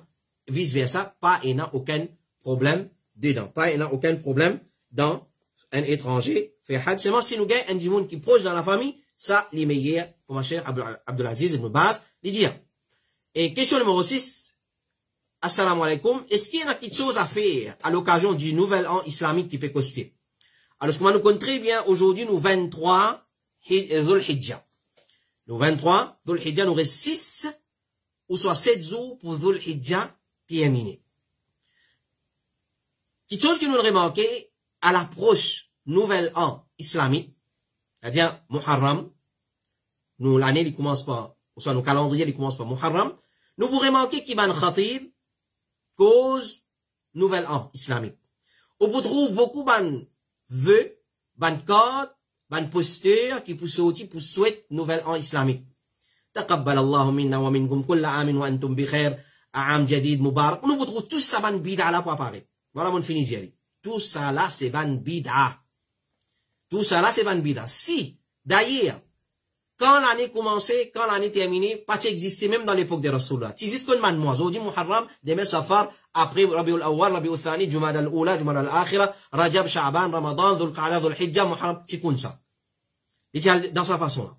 vice versa. Pas, il n'a aucun problème dedans. Pas, il n'a aucun problème dans un étranger fait hajj. Seulement, si nous gagnons un dimoun qui est proche dans la famille, ça, les meilleurs, pour ma chère Abdulaziz Ibn Baz, les dire. Et question numéro 6. Assalamu alaikum. Est-ce qu'il y a quelque chose à faire à l'occasion du nouvel an islamique qui peut coster? Alors, ce qu'on nous compte très bien, aujourd'hui, nous 23 Dhul Hijjah. Nous 23 Dhul Hijjah, nous reste 6 ou soit 7 jours pour Dhul Hijjah terminé. Quelque chose que nous remarquons à l'approche nouvel an islamique, c'est-à-dire Muharram, nous l'année il commence par, ou soit nos calendriers il commence par Muharram, nous vous remarquer qu'il y a un khatib cause nouvel an islamique. On vous trouve beaucoup de vœux, de cartes, de postures qui pour sortir pour souhaiter nouvel an islamique. تقبل الله منا ومنكم كل عام وأنتم بخير عام جديد مبارك. On vous trouve tout ça ban bid'a là pour apparaître. Voilà mon fini d'y tout ça là c'est ban bid'a. Tout ça là c'est ban bid'a. Si d'ailleurs quand l'année commençait, quand l'année terminait, pas existait même dans l'époque des Rasulullah. Tu dis qu'on man moi, aujourd'hui Muharram, demain Safar, après Rabiul Awwal, Rabiul Thani, Jumada al-Oula, Jumada al-Akhira, Rajab, Sha'ban, Ramadan, Dhul Qa'dah, Dhul Hijjah, Muharram, tu connais ça. Dans sa façon là.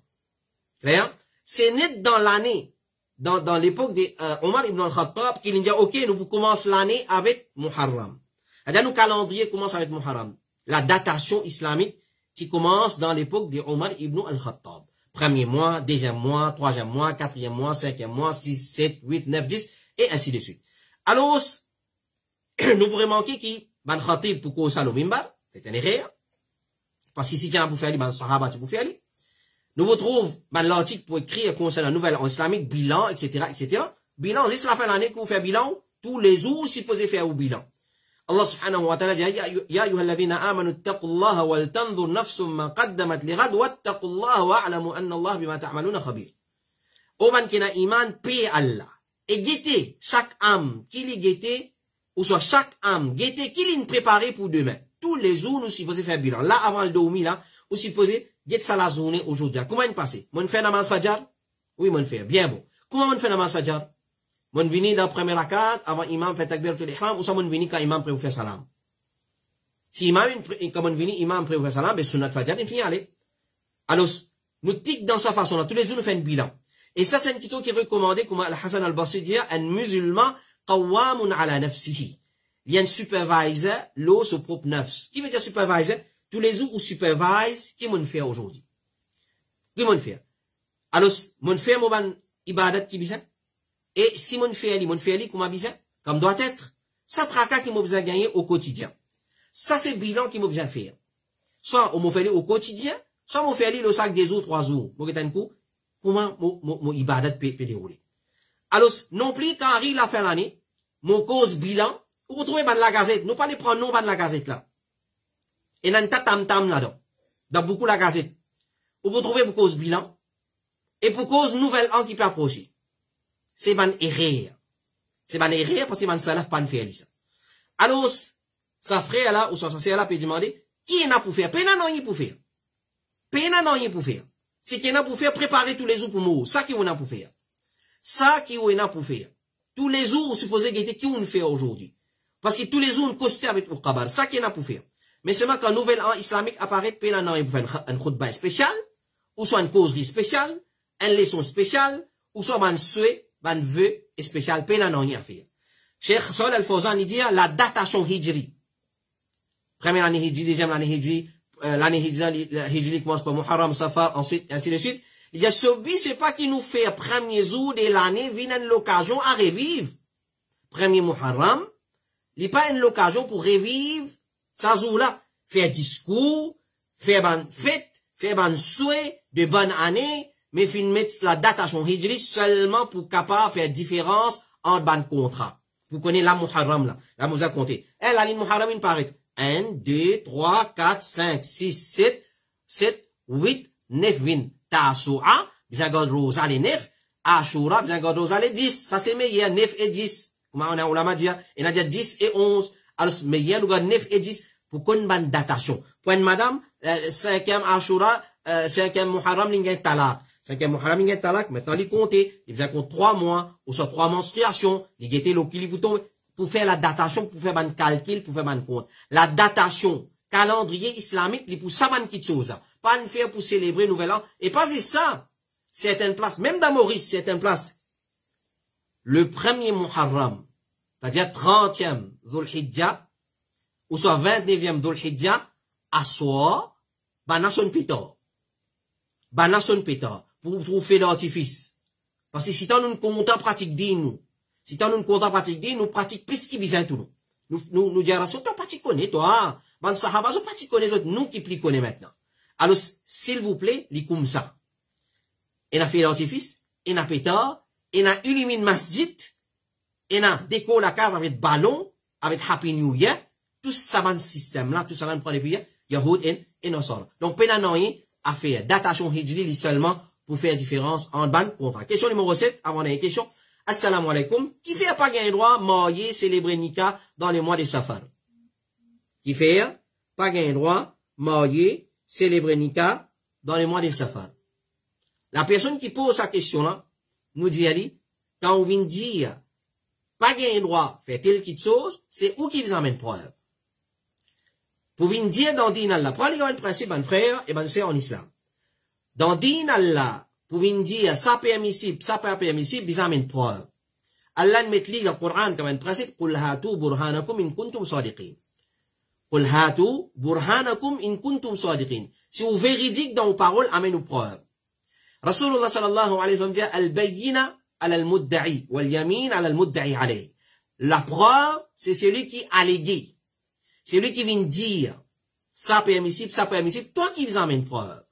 Clair? C'est net dans l'année, dans l'époque de Omar ibn al-Khattab, qu'il dit, ok, nous commençons l'année avec Muharram. C'est-à-dire, nos calendriers commencent avec Muharram. La datation islamique qui commence dans l'époque de Omar ibn al-Khattab. Premier mois, deuxième mois, troisième mois, quatrième mois, cinquième mois, 6, 7, 8, 9, 10, et ainsi de suite. Alors, nous pourrions manquer qui, ban khatib pour cause au mimbar, c'est un erreur. Parce que si tu as pour faire ban sahaba, tu peux faire. Nous vous trouvons, ban l'article pour écrire concernant la nouvelle en islamique, bilan, etc., etc. Bilan, c'est la fin de l'année qu'on fait bilan, tous les jours, supposé faire au bilan. Allah subhanahu wa ta'ala dit, Ya ayyuhalladhina amanu ittaqullaha wal tanzur nafsum ma qaddamat lighad wattaqullaha wa'lamu anna Allah bima ta'maluna khabir. O man qui n'a iman, paix Allah. Et guettez chaque âme qui l'y guettez, ou soit chaque âme guettez qui l'y préparé pour demain. Tous les jours, nous supposons faire bilan. Là, avant le dormir, là, nous supposons guetter ça la journée aujourd'hui. Comment il passe? Mon fait namaz fajar? Oui, mon fait. Bien bon. Comment on fait namaz fajar? Mon vini dans la première rakat, avant imam fait takbiratul ihram, ou ça mon vini quand imam pré faire salam. Si imam, quand mon vini imam pré faire salam, ben sunnat fajr, il finit aller. Alors, nous tic dans sa façon là, tous les jours nous faisons un bilan. Et ça c'est une question qui est recommandée, comme Al-Hassan al-Basri dit, un musulman, qawwamun ala nafsihi. Il y a un supervisor, l'eau se propre nafs. Qui veut dire supervisor? Tous les jours ou supervise, qui m'en fait aujourd'hui? Qui m'en fait? Alors, mon fait, mon ibadat qui bizarre? Et si mon fait ali, comment bizarre? Comme doit être. Ça tracas qui m'a besoin de gagner au quotidien. Ça, c'est bilan qui m'a besoin de faire. Soit, on m'a fait au quotidien, soit, on m'a fait le sac des jours, 3 jours. Moi, j'ai un coup, comment mon ibadat peut dérouler. Alors, non plus, quand arrive la fin de l'année, mon cause bilan, vous retrouvez la gazette. Nous pas les prendre non de la gazette là. Et nan ta tam là-dedans. Dans beaucoup la gazette. Vous retrouvez pour cause bilan. Et pour cause nouvelle an qui peut approcher. C'est ban erreur. C'est ban erreur parce que ban salaf pas faire ça. Alors, sa frère là, ou sa sœur là peut demander, qui est là pour faire? Pena non y pour faire. Pena non y pour faire. C'est qui est là pour faire préparer tous les jours pour mourir. Ça qui est là pour faire. Ça qui est là pour faire. Tous les jours, vous supposez qu'il qui on fait aujourd'hui. Parce que tous les jours, on costé avec le kabar. Ça qui est là pour faire. Mais seulement quand nouvel an islamique apparaît, pena non y pour faire un khutbah spécial, ou soit une causerie spéciale, une leçon spéciale, ou soit un souhait, un vœu spécial, pena non y à faire. Cheikh Salih Al-Fawzan, il dit, la datation hijri. Première année hijri, deuxième année hijri, l'année hijri commence par Muharram, Safar, ensuite, ainsi de suite. Il dit, c'est pas qui nous fait premier jour de l'année, vient une occasion à revivre. Premier Muharram, il n'est pas une occasion pour revivre, ça jour-là, faire discours, faire une fête, faire un souhait de bonne année, mais fin mettre la datation hijri seulement pour capable faire différence entre ban contrat. Vous connaissez la Muharram là, la vous a compté. Elle, la ligne Muharram, il paraît 1, 2, 3, 4, 5, 6, 7, 8, 9, 20. Tasu'a, bien gard rosa les 9. Ashura, bien gard rosa les 10. Ça c'est meilleur, 9 et 10. Comment on a ulama dit, il a dit 10 et 11. Alors, meilleur, nous gardons 9 et 10 pour qu'on ban datation. Point madame, 5e Ashura, 5e Muharram, l'ingé talak. 5e Muharram, l'ingé talak. Maintenant, il compte, il faisait compte 3 mois, ou soit 3 menstruations, il guettait l'okili bouton, pour faire la datation, pour faire ban calcul, pour faire ban compte. La datation, calendrier islamique, il pour ça ban qui chose. Pas une faire pour célébrer Nouvel An. Et pas ça. Certaines places, même dans Maurice, certaines places. Le premier Muharram, c'est-à-dire 30e Dhul Hijjah, ou soit 29e Dhul Hijjah, à soi, banason pétard. Banason pétard. Pour trouver l'artifice. Parce que si t'en nous comptons pratique dit nous. Si t'en nous comptons pratique dit nous pratique plus qui vise tout nous. Nous dirons, toi pratique connaît, toi. Ban sahaba, so pratique connaît, nous qui plus connaît maintenant. Alors, s'il vous plaît, les comme ça. Et a fait l'artifice, et a pétard, et a illumine masjid, et a déco la case avec ballon, avec Happy New Year, tout ça dans le système là, tout ça dans le premier pays, Yahoud et Nosor. Donc, pénanoï a fait datation hijri seulement pour faire différence en ban contrat. Question numéro 7, avant d'aller question. Assalamu alaikum. Qui fait pas gagner droit, marier, célébrer Nika dans les mois de Safar? Qui fait pas gagner droit, marier, célébrer Nika dans les mois de Safar. La personne qui pose sa question là, nous dit, quand on vient dire, pas gagner droit, faire telle petite chose, c'est où qui vous amène preuve. Pour venir dire dans din Allah, prenez un principe, un frère et un sœur en islam. Dans din Allah, pour venir dire, ça permissible, ça pas permissible, vous amène preuve. Allah met li le Coran comme un principe, قُلْ هَاتُوا بُرْهَانَكُمْ إِن كُنْتُمْ صَادِقِينَ. قُلْ هَاتُوا بُرْهَانَكُمْ إِن كُنْتُمْ صَادِقِينَ. Si vous véridique dans vos paroles, amène aux preuves. Rasulullah sallallahu alayhi wa sallam dit, al-bayyina ala al-mudda'i, wal-yamin ala al-mudda'i alayhi. La preuve, c'est celui qui allégue. C'est lui qui vient dire, ça permissible, toi qui vous amène preuve.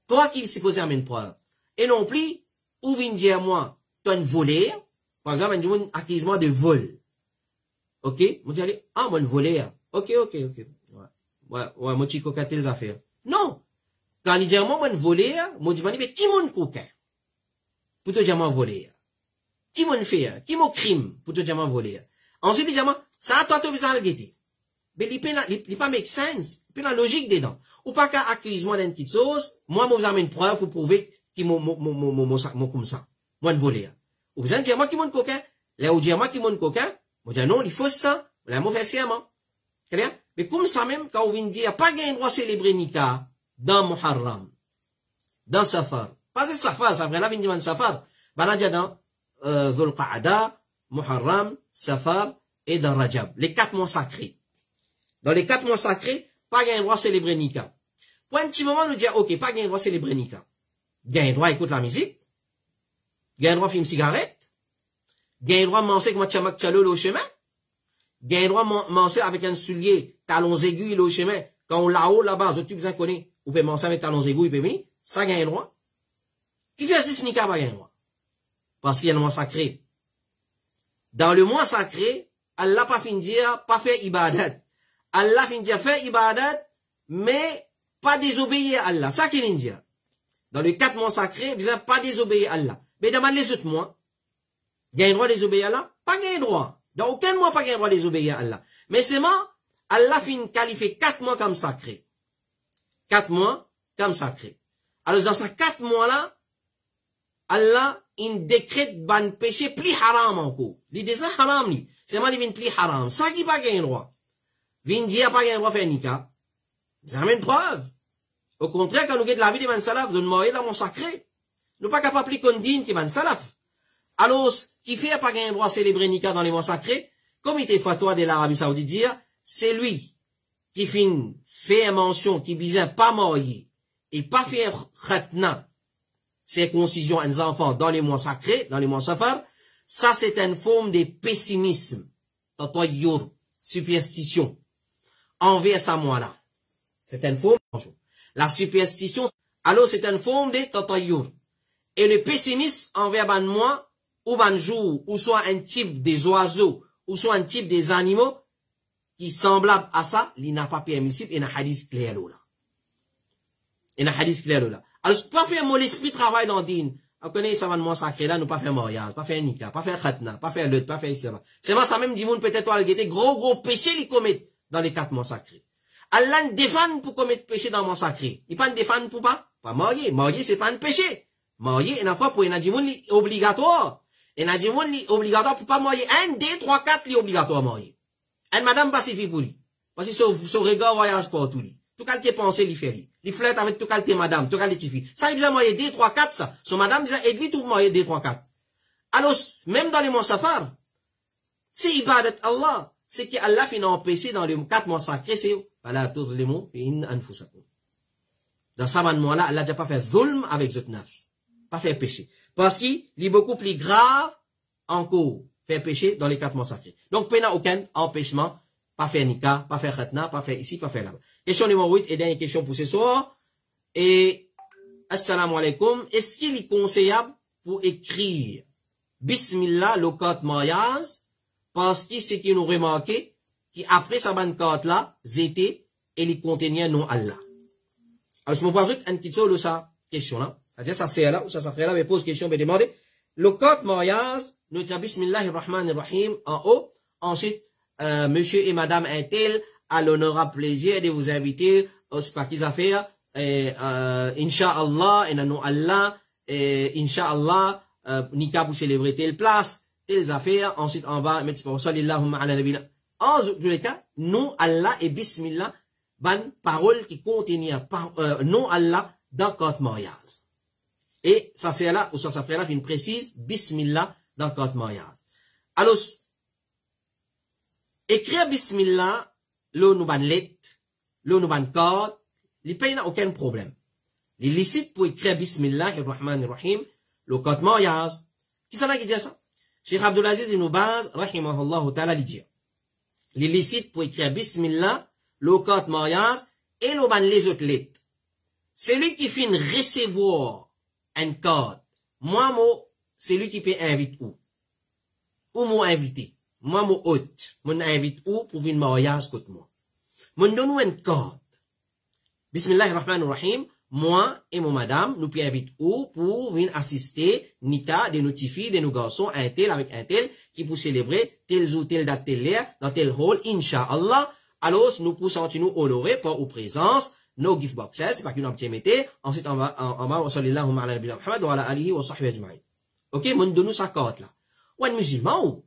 Toi qui es supposé amener preuve. Et non plus, ou vient dire moi, toi une volée, par exemple, un dit, accuse-moi de vol. Ok? Moi dis, allez, ah, moi une volée. Ok. Ouais, moi tu coquette les affaires. Non. Quand il dit, moi une volée, moi dis, mais qui m'en coquin? Pour te dire, moi volée. Qui m'en fait? Qui m'en crime? Pour te dire, moi volée. Ensuite, il dit, moi, ça, toi, tu as besoin de guetter. Mais il pas make sense. Il pas la logique dedans. Ou pas qu'à accuse-moi d'une petite chose, moi, vous amène une preuve pour prouver qu'il m'a comme ça. Moi, une volée. Ou vous allez dire, moi, qui m'en coquin? Là, vous dire, moi, qui m'en coquin? Moi, dire, non, il faut ça. Là, moi, fait sciemment. Clair? Mais comme ça même, quand on vient dire, pas gain droit célébrer Nika dans Muharram, dans Safar. Pas c'est Safar, ça vrai, là, vient dire Safar. Ben, là, dire dans, Dhul Qa'ada, Muharram, Safar et dans Rajab. Les 4 mois sacrés. Dans les 4 mois sacrés, pas gain droit célébrer Nika. Pour un petit moment, nous dire, ok, pas gain droit célébrer Nika. Gain droit écouter la musique. Gain droit fumer cigarette. Gain droit manger comme chamak chalo au chemin. gagne droit manger avec un soulier, talons aigus, il est au chemin. Quand on là-haut, là-bas, tu besoin connaître, vous pouvez manger avec talons aigus, il peut venir. Ça gagne droit. Qui fait ce nika pas gagne droit? Parce qu'il y a le mois sacré. Dans le mois sacré, Allah pas fin dire, pas faire ibadat. Allah fin dire faire ibadat, mais pas désobéir à Allah. Ça qu'il dit. Dans les 4 mois sacrés, vous n'avez pas désobéir à Allah. Mais dans les autres mois, il y a un droit de désobéir à Allah? Pas un droit. Dans aucun mois, pas un droit de désobéir à Allah. Mais c'est moi, Allah fin qualifier 4 mois comme sacré. 4 mois comme sacré. Alors, dans ces 4 mois-là, Allah, il décrète ban péché plus haram encore. Il dit ça haram, li. C'est moi, il vient plus haram. Ça qui pas un droit. Vin dire pas un droit faire nika. Vous avez une preuve. Au contraire, quand nous guettons la vie de man salaf, nous mourons dans mon sacré. Nous pas capables de qu'on dîne qui man salaf. Alors, qui fait pas un droit célébrer nika dans les mois sacrés, comme il était fatwa de l'Arabie Saoudite dire, c'est lui qui fait mention, qui bisait pas mourir, et pas faire khatna, circoncision à nos enfants dans les mois sacrés, dans les mois safar, ça c'est une forme de pessimisme, tatoyour, superstition, envers sa mois-là. C'est une forme, la superstition, alors c'est une forme de tatoyour. Et le pessimisme envers ban mois, ou ban jour, ou soit un type des oiseaux, ou soit un type des animaux, qui semblable à ça, il n'a pas permissible, et n'a hadith clair là. Et n'a hadith clair là. Alors, pas faire mon esprit travail dans din. On connaît ça va de moi sacré là, nous pas faire mariage, pas faire nika, pas faire khatna, pas faire lutte, pas faire ici là. C'est moi ça même dit moun peut-être al guetter gros péché li commettre dans les 4 mois sacrés. Allah ne défend pour commettre péché dans le mois sacré. Il pas ne défend pour pas marier. Marier c'est pas un péché. Marier une fois pour une dit moun li obligatoire. Et n'a dit moun li obligatoire pour pas marier 1 2 3 4 li obligatoire marier. Et madame pas suffit pour lui. Parce que son regard voyage pour tout lui. Tout cas qui pense li fait. Il flirte avec tout cas madame, tout cas les filles. Ça il besoin moyen 2 3 4 ça. Son madame besoin aide lui tout moyen 2 3 4. Alors même dans les mois safar, c'est ibadat Allah, c'est que Allah finit empêché dans les 4 mois sacrés c'est voilà tous les mots in anfusakum. Dans ça mois là, Allah n'a pas fait zulm avec zot nafs. Pas faire péché. Parce qu'il est beaucoup plus grave encore faire péché dans les 4 mois sacrés. Donc, il n'y a aucun empêchement, pas faire nika, pas faire khatna, pas faire ici, pas faire là-bas. Question numéro 8 et dernière question pour ce soir. Et, assalamu alaikum, est-ce qu'il est conseillable pour écrire Bismillah, le code mariage, parce que c'est qui nous remarqué, qu'après sa bonne carte là, zété, et il contenait non Allah. Alors, je me pose une petite question là. C'est-à-dire, ça c'est là, ou ça fait là, mais pose question, mais demandez. Le code mariage, nous écrit Bismillahirrahmanirrahim en haut. Ensuite, monsieur et madame Intel, à l'honorable plaisir de vous inviter au Spakis Affaires, Inch'Allah, et non Allah, Inch'Allah, Nika pour célébrer telle place, telles affaires. Ensuite, en bas, mettez pour sallallahu ala nabina. En tous les cas, non Allah et Bismillah, ban parole qui contenir non Allah dans le code mariage. Et ça c'est là, ou ça fait là, une précise, Bismillah dans le code mariage. Alors, écrire Bismillah, l'eau nous ban lettre, l'eau nous ban code, les pays n'a aucun problème. Les licites pour écrire Bismillah, ar-Rahman ar-Rahim, le code mariage. Qui s'en a qui dit ça? Cheikh Abdulaziz ibn Baz, rahimahullah ta'ala, lui dit. Les licites pour écrire Bismillah, le code mariage, et le ban les autres lettres. Celui qui finit recevoir un code. Moi, c'est lui qui peut inviter où? Ou moi invité? Moi, mon hôte. Mon invite où pour venir mariage contre moi? Mon donne un code. Bismillahirrahmanirrahim. Moi et mon madame, nous pouvons inviter où pour venir assister, nika, de nos filles, de nos garçons, un tel avec un tel, qui pour célébrer tel jour, telle date, telle heure, dans tel hall, Inch'Allah. Alors, nous pouvons sentir nous honorer par aux présences, nos gift boxes, c'est pas qu'une petite mété. Ensuite, on va, sallallahu ala nabiyina Muhammad wa ala alihi wa sahbihi ajma'in. Ok, mon donne sa carte là. Ou un musulman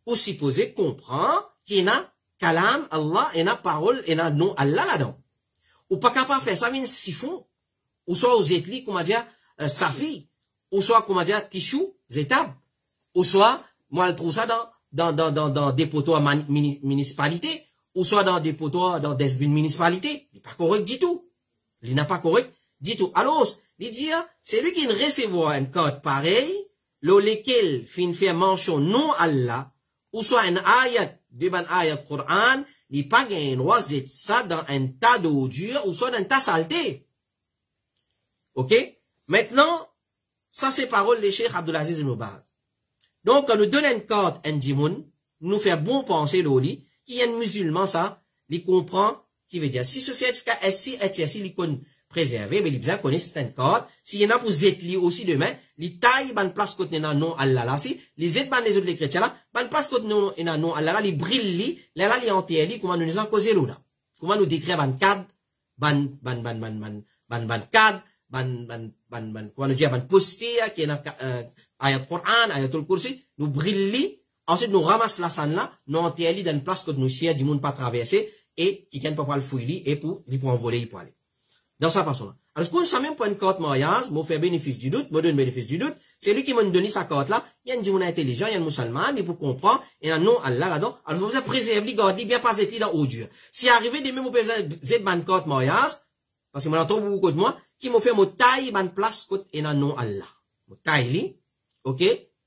ou supposé comprend qu'il y a kalam Allah, et na parole, et na non Allah là-dedans. Ou pas capable de faire ça, mais siphon. Ou soit aux étlis, comment dire, safi. Ou soit, comment dire, tichou, zétab. Ou soit, moi, je trouve ça dans des poteaux à municipalité. Ou soit dans des poteaux, dans des municipalités. Il n'est pas correct du tout. Il n'est pas correct du tout. Alors, il dit, c'est lui qui recevra un code pareil, lequel fin fait mention non Allah, ou soit un ayat de ban ayat Coran, li pas gain droit zet ça dans un tas d'ordures ou soit dans un tas saleté. OK? Maintenant, ça c'est parole de Cheikh Abdulaziz Ibn Baz. Donc, quand nous donnons une carte à Ndimoun, nous fait bon penser l'oli, qui y a un musulman, ça, il comprend, qui veut dire, si ce certificat SC est ici, il connaît préservé, mais il bien connaît cette carte. S'il y en a pour zetli aussi demain, il taille, ban place côté nan non Allah là, si, les zet ban les autres les chrétiens là, ban place côté non Allah là, il brille, là, il entier, comment nous en causer là. Comment nous détruire ban cadre, ban cadre, comment nous dire, ban posté, qui est ayat Quran, ayatul kursi, nous brille, ensuite nous ramasse la sanne là, nous entier dans une place que nous chiens, du monde pas traverser, et qui ne peut pas le fouiller, et pour envoler, il peut aller. Dans sa façon là. Alors, pour ça même pour une carte mariage, moi fait bénéfice du doute, moi donne bénéfice du doute, c'est lui qui m'a donné sa carte là, il y a un monde intelligent, il y a un musulman, il pour comprendre, et un non Allah là-dedans, alors vous préserver, garder bien pas être dans odieux. Si arrivé des mêmes, vous pouvez z ban carte mariage, parce que moi j'entends beaucoup de moi, qui m'a fait mon taille, ban place, côté, et un non Allah. Mon taille li, ok?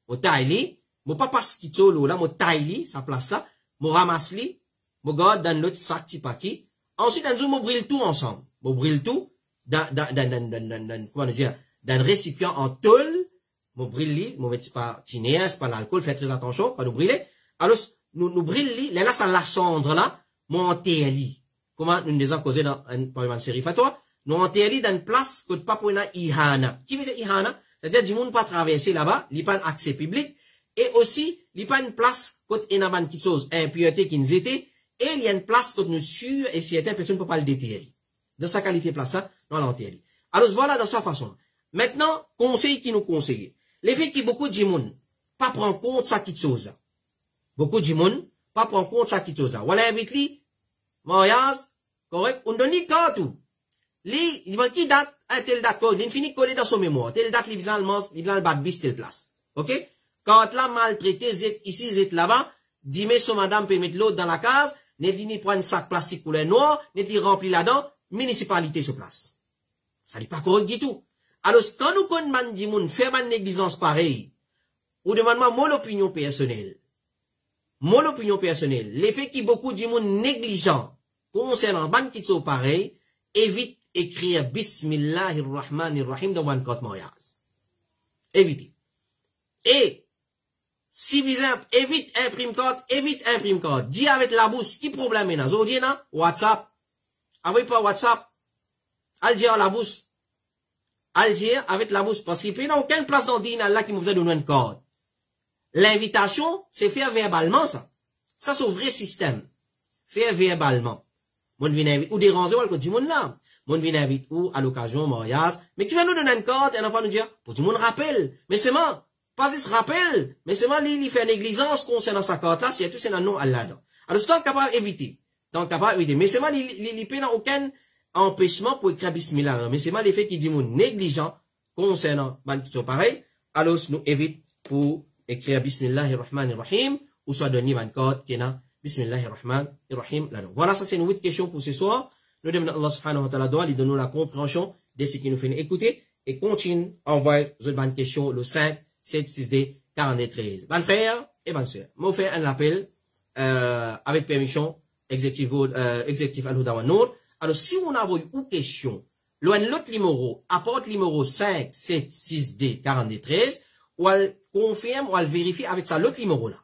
Mon taille li, mon papa skitolo là, mon taille li, sa place là, mon ramasse li, mon garde dans l'autre sac tipaki, ensuite, un jour, mon brille tout ensemble. Mon brille tout, comment dire, dans un récipient en tôle, mon brille, mon petit pas tinéa, c'est pas l'alcool, faites très attention, quand nous brûlez. Alors, nous brille, là, ça la cendre là, mon enterli. Comment nous les avons causé dans une série fatwa? Nous enterli dans une place, que pas pour une ihana. Qui veut dire ihana? C'est-à-dire, du monde pas traverser là-bas, il n'y a pas accès public, et aussi, il n'y a pas une place, côté une ban qui chose, impureté qui nous était, et il y a une place que nous sûrs, et si certaines personnes ne peuvent pas le déterrer. Dans sa qualité place là, dans l'entière. Alors voilà dans sa façon. Maintenant, conseil qui nous conseille. Les faits qui beaucoup de monde pas prendre compte ça qui chose. Beaucoup de monde pas prendre compte ça qui chose. Voilà invite li mariage correct, on donne quand tout. Li qui date à telle date, il finit collé dans son mémoire. Telle date il le bat bis telle place. OK? Quand la maltraité zet ici zet là-bas, dit mais son madame peut mettre l'autre dans la case, ne li prend un sac plastique couleur noir, ne li rempli là-dedans. Municipalité sur place. Ça n'est pas correct du tout. Alors, quand nous connaissons des gens faire une négligence pareille, ou demandons mon opinion personnelle. Mon opinion personnelle, l'effet qui beaucoup de gens négligents concernant ban qui sont pareil, évite écrire Bismillahirrahmanirrahim dans one code mariage. Évitez. Et, si vous évite imprime code, dis avec la bouche, qui problème est là? Zodie na, WhatsApp, avec pas WhatsApp, Alger la bouche. Alger avec la bouche. Parce qu'il n'y a aucune place dans le dîner là qui nous a donné un code. L'invitation, c'est faire verbalement ça. Ça, c'est un vrai système. Faire verbalement. Mon vient invite, ou déranger, ou du monde là. Mon vient invite, ou à l'occasion, mariage. Mais qui va nous donner un code, et on va nous dire, pour du monde rappel. Mais c'est moi. Pas il se rappelle. Mais c'est moi, il fait négligence concernant sa carte là, c'est tout, c'est un nom à là-dedans. Alors, c'est capable d'éviter. Donc, capable d'éviter. Mais c'est moi, il n'a aucun empêchement pour écrire Bismillah. Mais c'est moi l'effet qui dit mon négligent concernant ban qui sont pareils. Alors, nous évite pour écrire Bismillahirrahmanirrahim ou soit donner ban code qui est Bismillahirrahmanirrahim. Voilà, ça c'est une 8 questions pour ce soir. Nous demandons à Allah subhanahu wa ta'ala doit lui donner la compréhension de ce qui nous fait écouter et continue à envoyer une bonne question le 5, 7, 6D, 43. Ban frère et ban sœur. Moi, fait un appel, avec permission, exécutif Al-Huda wa Nour. Alors, si on a une question, l'autre numéro, apporte numéro 5, 7, 6D, 43, ou elle confirme, ou elle vérifie avec ça, l'autre numéro là.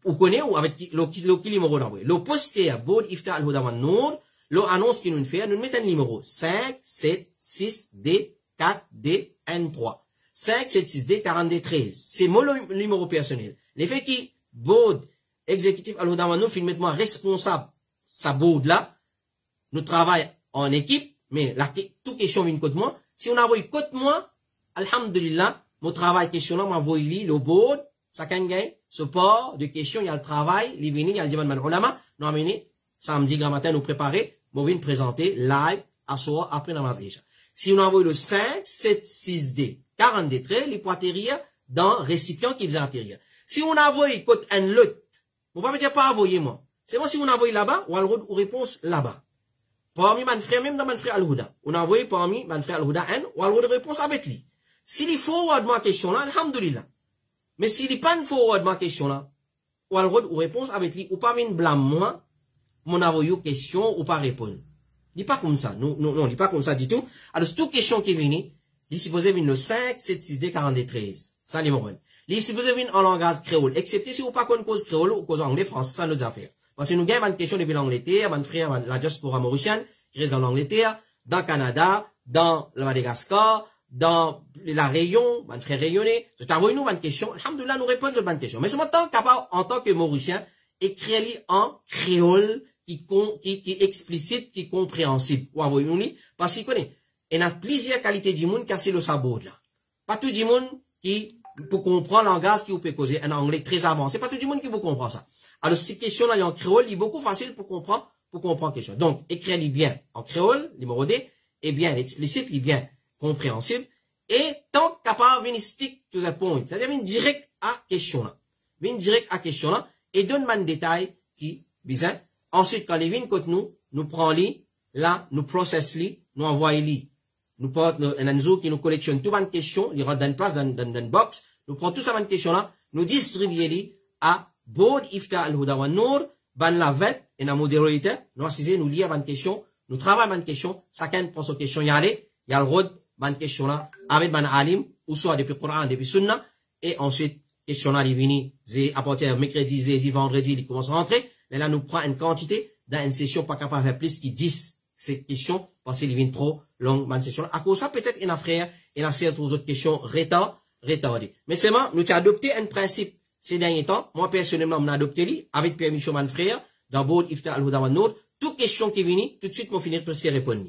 Vous connaissez, ou avec l'autre numéro là, le poster à Bod Ifta Al-Huda wa Nour, l'annonce qui nous fait, nous mettons un numéro 5, 7, 6D, 4D, N3. 5, 7, 6D, 43. C'est mon numéro personnel. L'effet qui, Bod, exécutif Al-Huda wa Nour, filme-moi responsable, sa Bod là, nous travaillons en équipe, mais toute question vient côté moi. Si on a envoyé côté moi, alhamdulillah, mon travail question là, m'envoie le board, ça can gagne, support de questions, il y a le travail, les venir, il y a le divan man ulama, nous amener, samedi grand matin, nous préparer, nous venir présenter live, à soir, après namaz isha. Si on a envoyé le 5, 7, 6D, 42 traits, les atterrir dans récipient qui vient atterrir. Si on a envoyé côté un lot, on va me dire pas envoyer moi. C'est moi si on a envoyé là-bas, ou alors réponse là-bas. Parmi mon frère, même dans mon frère Al-Huda. On a envoyé parmi mon frère Al-Huda un, ou alors de réponse avec lui. S'il forward ma question là, alhamdulillah. Mais s'il n'est pas forward ma question là, ou al ou réponse avec lui, ou pas venir blâme moi, mon avoyou question, ou pas répondre. Dit pas comme ça. Non, dit pas comme ça du tout. Alors, toute question qui vient, il supposé venir le 5, 7, 6, D, 40, 13. Ça, les morons. Il supposé venir en langage créole, excepté si vous pas qu'on cause créole ou cause anglais, français, ça, nos affaires. Parce que nous gagnons une question depuis l'Angleterre, mon frère, la diaspora mauricienne, qui reste dans l'Angleterre, dans le Canada, dans le Madagascar, dans la Réunion, mon frère rayonné. Je t'envoie nous une question. Alhamdoulilah, nous répondons à une question. Mais c'est maintenant capable, en tant que Mauricien, écrire en créole, qui est explicite, qui est compréhensible. Ou envoyez-nous, parce qu'il connaît. Il y a plusieurs qualités du monde qui a le sabot là. Pas tout du monde qui, pour comprendre le langage qui vous peut causer un anglais très avancé. Pas tout du monde qui vous comprend ça. Alors, ces questions-là, en créole, il est beaucoup facile pour comprendre quelque chose. Donc, écrire-les bien en créole, numéro D, et bien explicite, les bien compréhensible, et tant capable, venir stick to the point. C'est-à-dire, venir direct à question-là. Venir direct à question-là, et donne-moi un détail qui, bizarre. Ensuite, quand les vignes côté nous prenons-les, là, nous processons-les, nous envoyons-les. Nous portons un anneau qui nous collectionne toutes les questions, les rentre dans une place, dans une box, nous prenons toutes ces questions-là, nous distribuons-les à Bod Ifta al-Huda wa Nour, ban la vet, et la modérité, nous assisons, nous lions une question, nous travaillons une question, chacun prend sa question, il y a le rôle, une question là, avec ban alim, ou soit depuis le Coran, depuis Sunna, et ensuite, question là, il vient, à partir de mercredi, jeudi, vendredi, il commence à rentrer, et là, nous prend une quantité, dans une session, pas capable de faire plus que 10, ces questions, parce qu'il vient trop long, une session. À cause ça, peut-être, il y a frère, il y a certaines autres questions retardées. Mais c'est moi, nous avons adopté un principe ces derniers temps. Moi, personnellement, j'ai adopté avec permission de mon frère, dans Bod Ifta al-Huda wa Nour. Toute question qui vient, tout de suite, moi, finis presque répondre.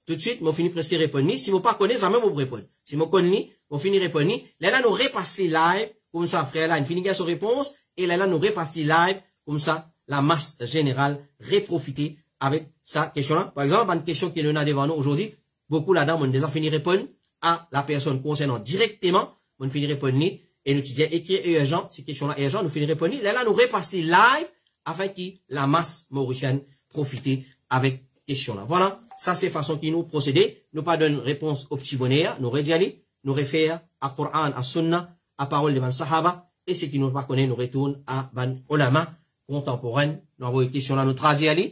Tout de suite, moi, finis presque répondre. Si vous pas connaissez, ça même vous répondre. Si vous connaissez, moi, finis répondre. Là, nous repassons live, comme ça, frère, là, il finit son réponse, et là, nous repassons live, comme ça, la masse générale, reprofiter avec sa question-là. Par exemple, une question qui est là devant nous aujourd'hui, beaucoup là-dedans, on a déjà fini de répondre à la personne concernant directement, on finit de répondre, et nous disons, écrire urgent, ces questions-là urgent, nous finit de répondre, là, nous repassons live, afin que la masse mauricienne profite avec question-là. Voilà, ça c'est façon qui nous procéder, nous pas donne réponse au petit bonheur, nous redis nous réfère à Coran, à Sunna, à parole de Ban Sahaba, et ce qui nous pas connaît, nous retourne à Ban Olama, contemporaine, nous envoyons une question là, nous traduisons,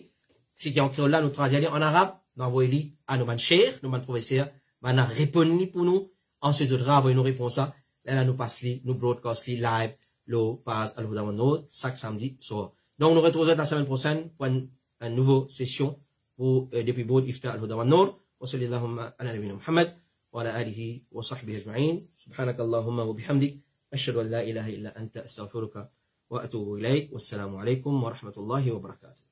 ce qui est en créole là, nous traduisons en arabe, nous envoyons à nos ban chers, nos ban professeurs, nous répondons pour nous, ensuite nous envoyons nos réponses là, là nous passons, nous broadcast live, le passe à l'Huda wa Nour, chaque samedi soir. Donc nous retrouvons la semaine prochaine pour une nouvelle session pour depuis Bod Ifta al-Huda wa Nour. Wa sallallahu ala nabiyina Muhammad wa ala alihi wa sahbihi ajma'in. Subhanakallahumma wa bihamdik. Ashhadu an la ilaha illa anta astaghfiruka wa atubu ilayk. Wassalamu alaykum wa rahmatullahi wa barakatuh.